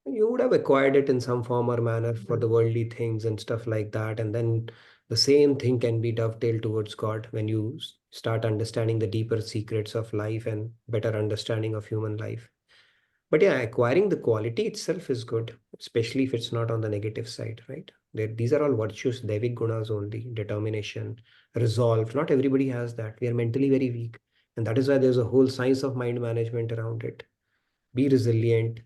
You would have acquired it in some form or manner for the worldly things and stuff like that. And then the same thing can be dovetailed towards God when you start understanding the deeper secrets of life and better understanding of human life. But yeah, acquiring the quality itself is good, especially if it's not on the negative side, right? These are all virtues, Devic gunas only, determination, resolve. Not everybody has that. We are mentally very weak. And that is why there's a whole science of mind management around it. Be resilient,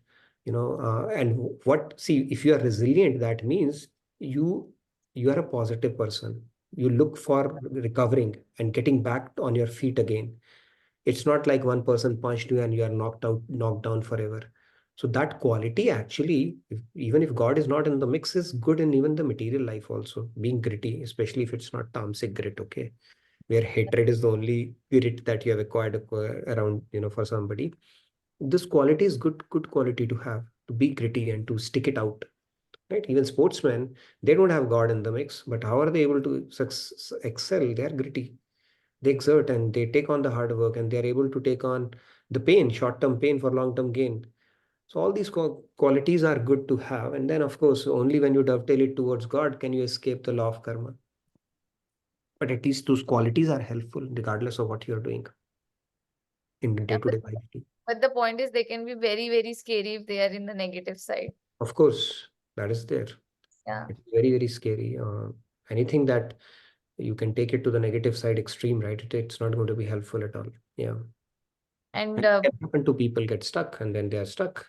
see, if you are resilient, that means you are a positive person. You look for recovering and getting back on your feet again. It's not like one person punched you and you are knocked down forever. So that quality actually, even if God is not in the mix, is good in even the material life also. Being gritty, especially if it's not tamasic grit, okay? Where hatred is the only grit that you have acquired around, for somebody. This quality is good quality to have, to be gritty and to stick it out, right? Even sportsmen, they don't have God in the mix, but how are they able to excel? They are gritty. They exert and they take on the hard work, and they are able to take on the pain, short-term pain for long-term gain. So all these qualities are good to have. And then, of course, only when you dovetail it towards God can you escape the law of karma. But at least those qualities are helpful regardless of what you're doing in the day-to-day life. But the point is, they can be very, very scary if they are in the negative side. Of course, that is there. Yeah. It's very, very scary. Anything that you can take it to the negative side extreme, right? It's not going to be helpful at all. Yeah. And it can happen to people, get stuck and then they are stuck.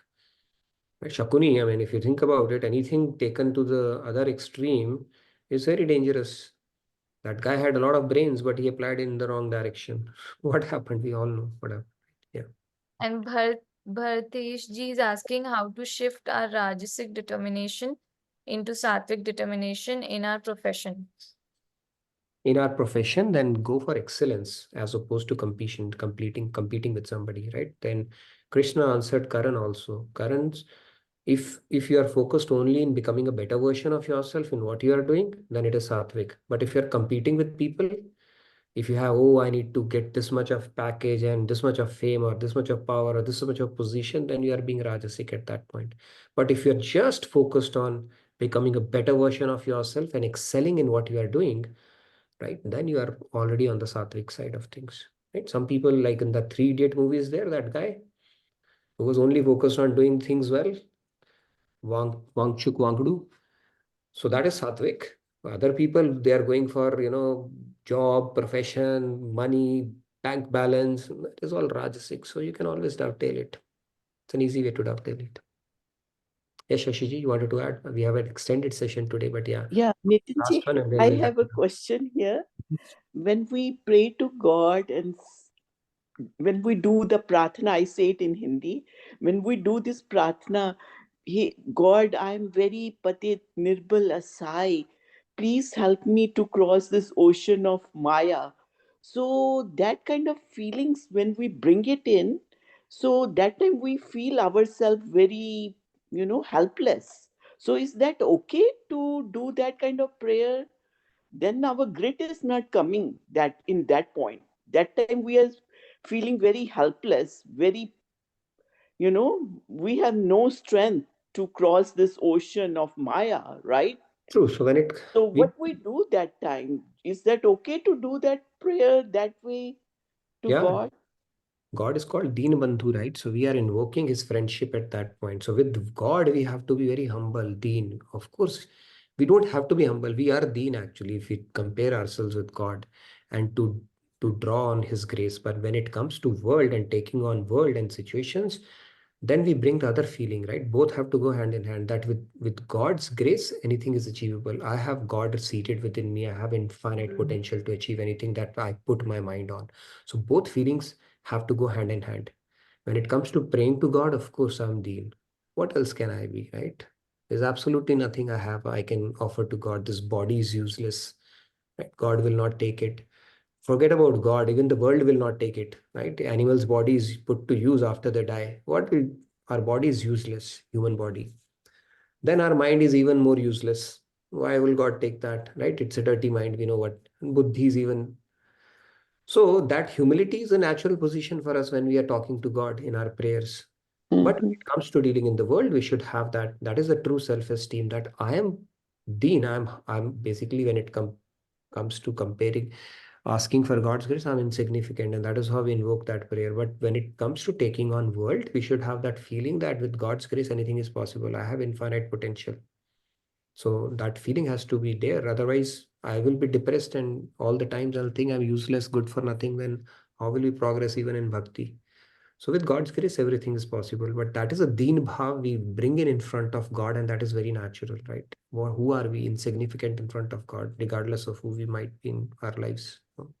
Right? Shakuni, I mean, if you think about it, anything taken to the other extreme is very dangerous. That guy had a lot of brains, but he applied in the wrong direction. What happened? We all know what happened. Yeah. And Bhartesh ji is asking how to shift our Rajasic determination into Sattvic determination in our profession. In our profession, then go for excellence as opposed to competing with somebody, right? Then Krishna answered Karan also. Karan's, if you are focused only in becoming a better version of yourself in what you are doing, then it is Sattvic. But if you're competing with people, if you have, I need to get this much of package and this much of fame or this much of power or this much of position, then you are being Rajasic at that point. But if you're just focused on becoming a better version of yourself and excelling in what you are doing, right? Then you are already on the sattvic side of things, right? Some people, like in the Three Idiot movies there, that guy who was only focused on doing things well, Wangchuk Wangdu. So that is sattvic. Other people, they are going for, job, profession, money, bank balance. That is all rajasic. So you can always dovetail it. It's an easy way to dovetail it. Yes, Shashiji, you wanted to add? We have an extended session today, but yeah, Yeah, Nitinji, last one and then I we'll have a question here. When we pray to God and when we do the pratna, I say it in Hindi, when we do this pratna, God, I'm very patit, nirbal, asai. Please help me to cross this ocean of Maya. So that kind of feelings, when we bring it in, so that time we feel ourselves very, helpless. So is that okay to do that kind of prayer? Then our grit is not coming that in that point. That time we are feeling very helpless, very, we have no strength to cross this ocean of Maya, right? true. So So what we do that time, is that okay to do that prayer that way to yeah, God? God is called Deen Bandhu, right? So we are invoking his friendship at that point. So with God, we have to be very humble, Deen. Of course, we don't have to be humble. We are Deen actually, if we compare ourselves with God and to draw on his grace. But when it comes to world and taking on world and situations, then we bring the other feeling, right? Both have to go hand in hand. That with God's grace, anything is achievable. I have God seated within me. I have infinite potential to achieve anything that I put my mind on. So both feelings have to go hand in hand. When it comes to praying to God, of course, I'm Deen. What else can I be, right? There's absolutely nothing I can offer to God. This body is useless, right? God will not take it. Forget about God, even the world will not take it, right? Animals' bodies put to use after they die. Our body is useless, human body. Then our mind is even more useless. Why will God take that, right? It's a dirty mind, we know what. Buddhi is even. So that humility is a natural position for us when we are talking to God in our prayers. But when it comes to dealing in the world, we should have that. That is a true self-esteem that I am Deen. I'm basically, when it comes to comparing, asking for God's grace, I'm insignificant, and that is how we invoke that prayer. But when it comes to taking on world, we should have that feeling that with God's grace, anything is possible. I have infinite potential. So that feeling has to be there. Otherwise, I will be depressed, and all the times I'll think I'm useless, good for nothing. Then how will we progress even in bhakti? So with God's grace, everything is possible. But that is a deen bhav we bring in front of God, and that is very natural, right? Who are we? Insignificant in front of God, regardless of who we might be in our lives. So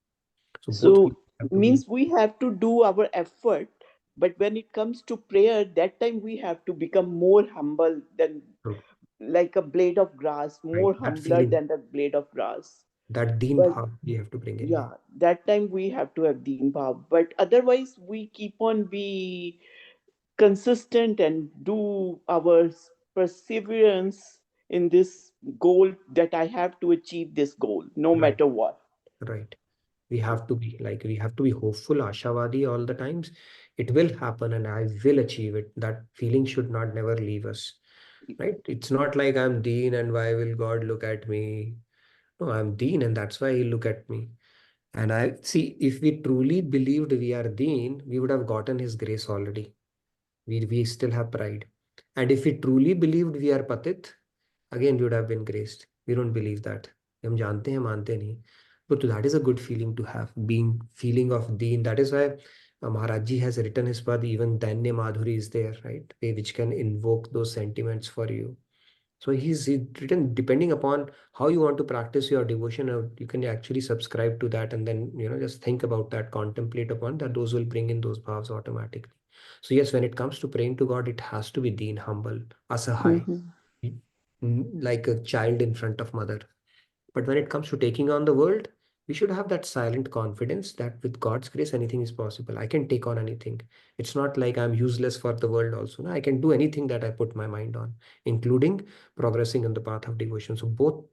both So have to be means we have to do our effort, but when it comes to prayer, that time we have to become more humble than true, like a blade of grass, right? more That humbler feeling, than the blade of grass. that deen But bhav we have to bring in. Yeah. yeah, that time we have to have deen bhav. But otherwise, we keep on be consistent and do our perseverance in this goal that I have to achieve this goal, no Right, matter what. right. We have to be hopeful, Ashavadi all the times. It will happen and I will achieve it. That feeling should not never leave us, right? It's not like I'm Deen and why will God look at me? No, I'm Deen and that's why He'll look at me. And I see, if we truly believed we are Deen, we would have gotten His grace already. We still have pride. And if we truly believed we are Patit, again we would have been graced. We don't believe that. हम जानते हैं मानते नहीं. But that is a good feeling to have, being feeling of Deen. That is why Maharaj Ji has written his pad, even Danya Madhuri is there, right? Which can invoke those sentiments for you. So he's written, depending upon how you want to practice your devotion, you can actually subscribe to that and then, just think about that, contemplate upon that. Those will bring in those bhavs automatically. So yes, when it comes to praying to God, it has to be deen, humble, asahai, Mhm. like a child in front of mother. But when it comes to taking on the world, we should have that silent confidence that with God's grace, anything is possible. I can take on anything. It's not like I'm useless for the world also. No, I can do anything that I put my mind on, including progressing in the path of devotion. So both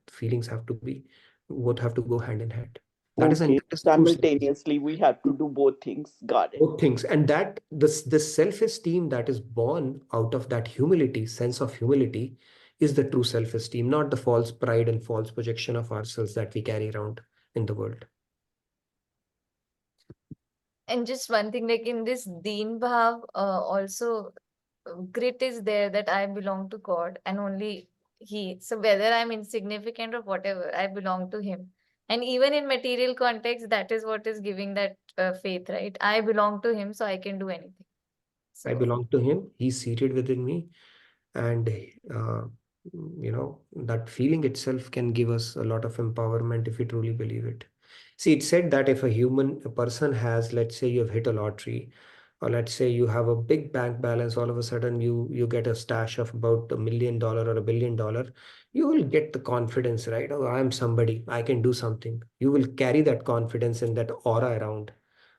have to go hand in hand. Okay, That is true self, simultaneously we have to do both things. Got it. both things. And that this self-esteem that is born out of that humility, sense of humility, is the true self-esteem, not the false pride and false projection of ourselves that we carry around. in the world. And just one thing, like in this Deen Bhav, also grit is there that I belong to God and only He. So whether I'm insignificant or whatever, I belong to Him. And even in material context, that is what is giving that faith, right? I belong to Him, so I can do anything. I So belong to Him. He's seated within me. And, that feeling itself can give us a lot of empowerment if we truly believe it. See, it's said that if a person has, let's say you have hit a lottery, or let's say you have a big bank balance, all of a sudden you get a stash of about $1 million or $1 billion, you will get the confidence, right? Oh, I'm somebody, I can do something. You will carry that confidence and that aura around.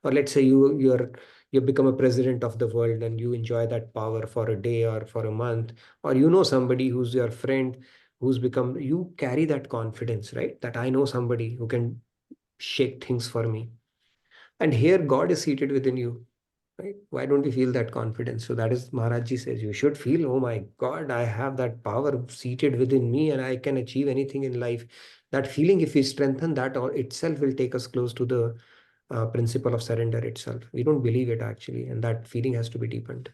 Or let's say you become a president of the world and you enjoy that power for a day or for a month, or somebody who's your friend you carry that confidence, right? That I know somebody who can shake things for me. And here God is seated within you, right? Why don't we feel that confidence? So that is Maharaj Ji says you should feel, oh my God, I have that power seated within me and I can achieve anything in life. That feeling, if we strengthen that, or itself will take us close to the principle of surrender itself. We don't believe it actually, and that feeling has to be deepened.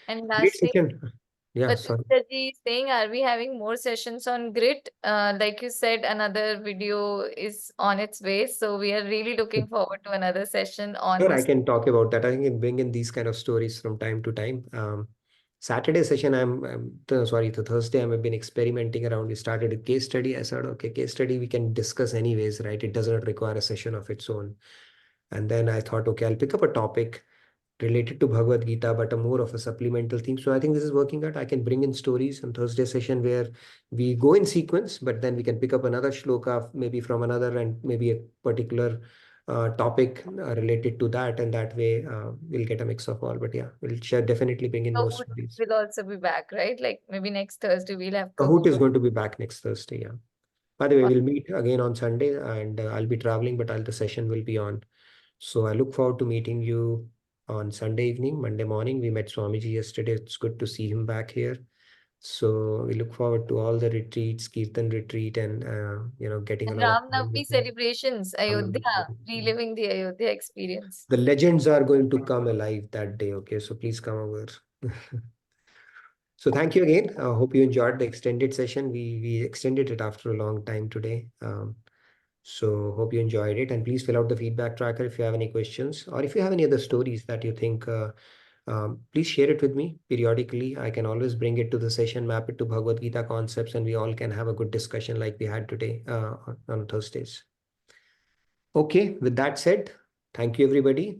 and Great last thing, session. Yeah, sorry. Patricia ji is saying, are we having more sessions on grit? Like you said, another video is on its way. So we are really looking forward to another session on Sure, I this. can talk about that. I can bring in these kind of stories from time to time. Saturday session, the Thursday, I've been experimenting around. We started a case study. I said, okay, case study we can discuss anyways, right? It does not require a session of its own. And then I thought, okay, I'll pick up a topic related to Bhagavad Gita, but a more of a supplemental theme. So I think this is working out. I can bring in stories on Thursday session where we go in sequence, but then we can pick up another shloka, maybe from another, and maybe a particular topic related to that. And that way we'll get a mix of all. But yeah, we'll definitely bring in more Kahoot stories. will also be back, right? Like maybe next Thursday we'll have Kahoot is Kahoot. going to be back next Thursday. Yeah. By the way, we'll meet again on Sunday, and I'll be traveling, but the session will be on. So I look forward to meeting you on Sunday evening, Monday morning. We met Swamiji yesterday. It's good to see him back here. So we look forward to all the retreats, Kirtan retreat, and getting a And lot of Ram Navami celebrations, Ayodhya, reliving the Ayodhya experience. the legends are going to come alive that day. Okay, so please come over. So thank you again. I hope you enjoyed the extended session. We extended it after a long time today. So hope you enjoyed it, and please fill out the feedback tracker if you have any questions, or if you have any other stories that you think, please share it with me periodically. I can always bring it to the session, map it to Bhagavad Gita concepts, and we all can have a good discussion like we had today on Thursdays. Okay, with that said, thank you everybody.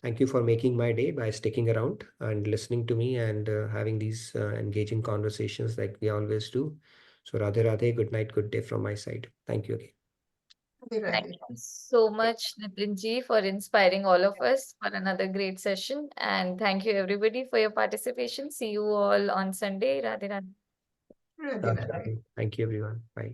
Thank you for making my day by sticking around and listening to me and having these engaging conversations like we always do. So Radhe Radhe, good night, good day from my side. Thank you again. Thank you so much, Nitin ji, for inspiring all of us for another great session. And thank you everybody for your participation. See you all on Sunday. Radhe Radhe. Radhe Radhe. Thank you everyone. Bye.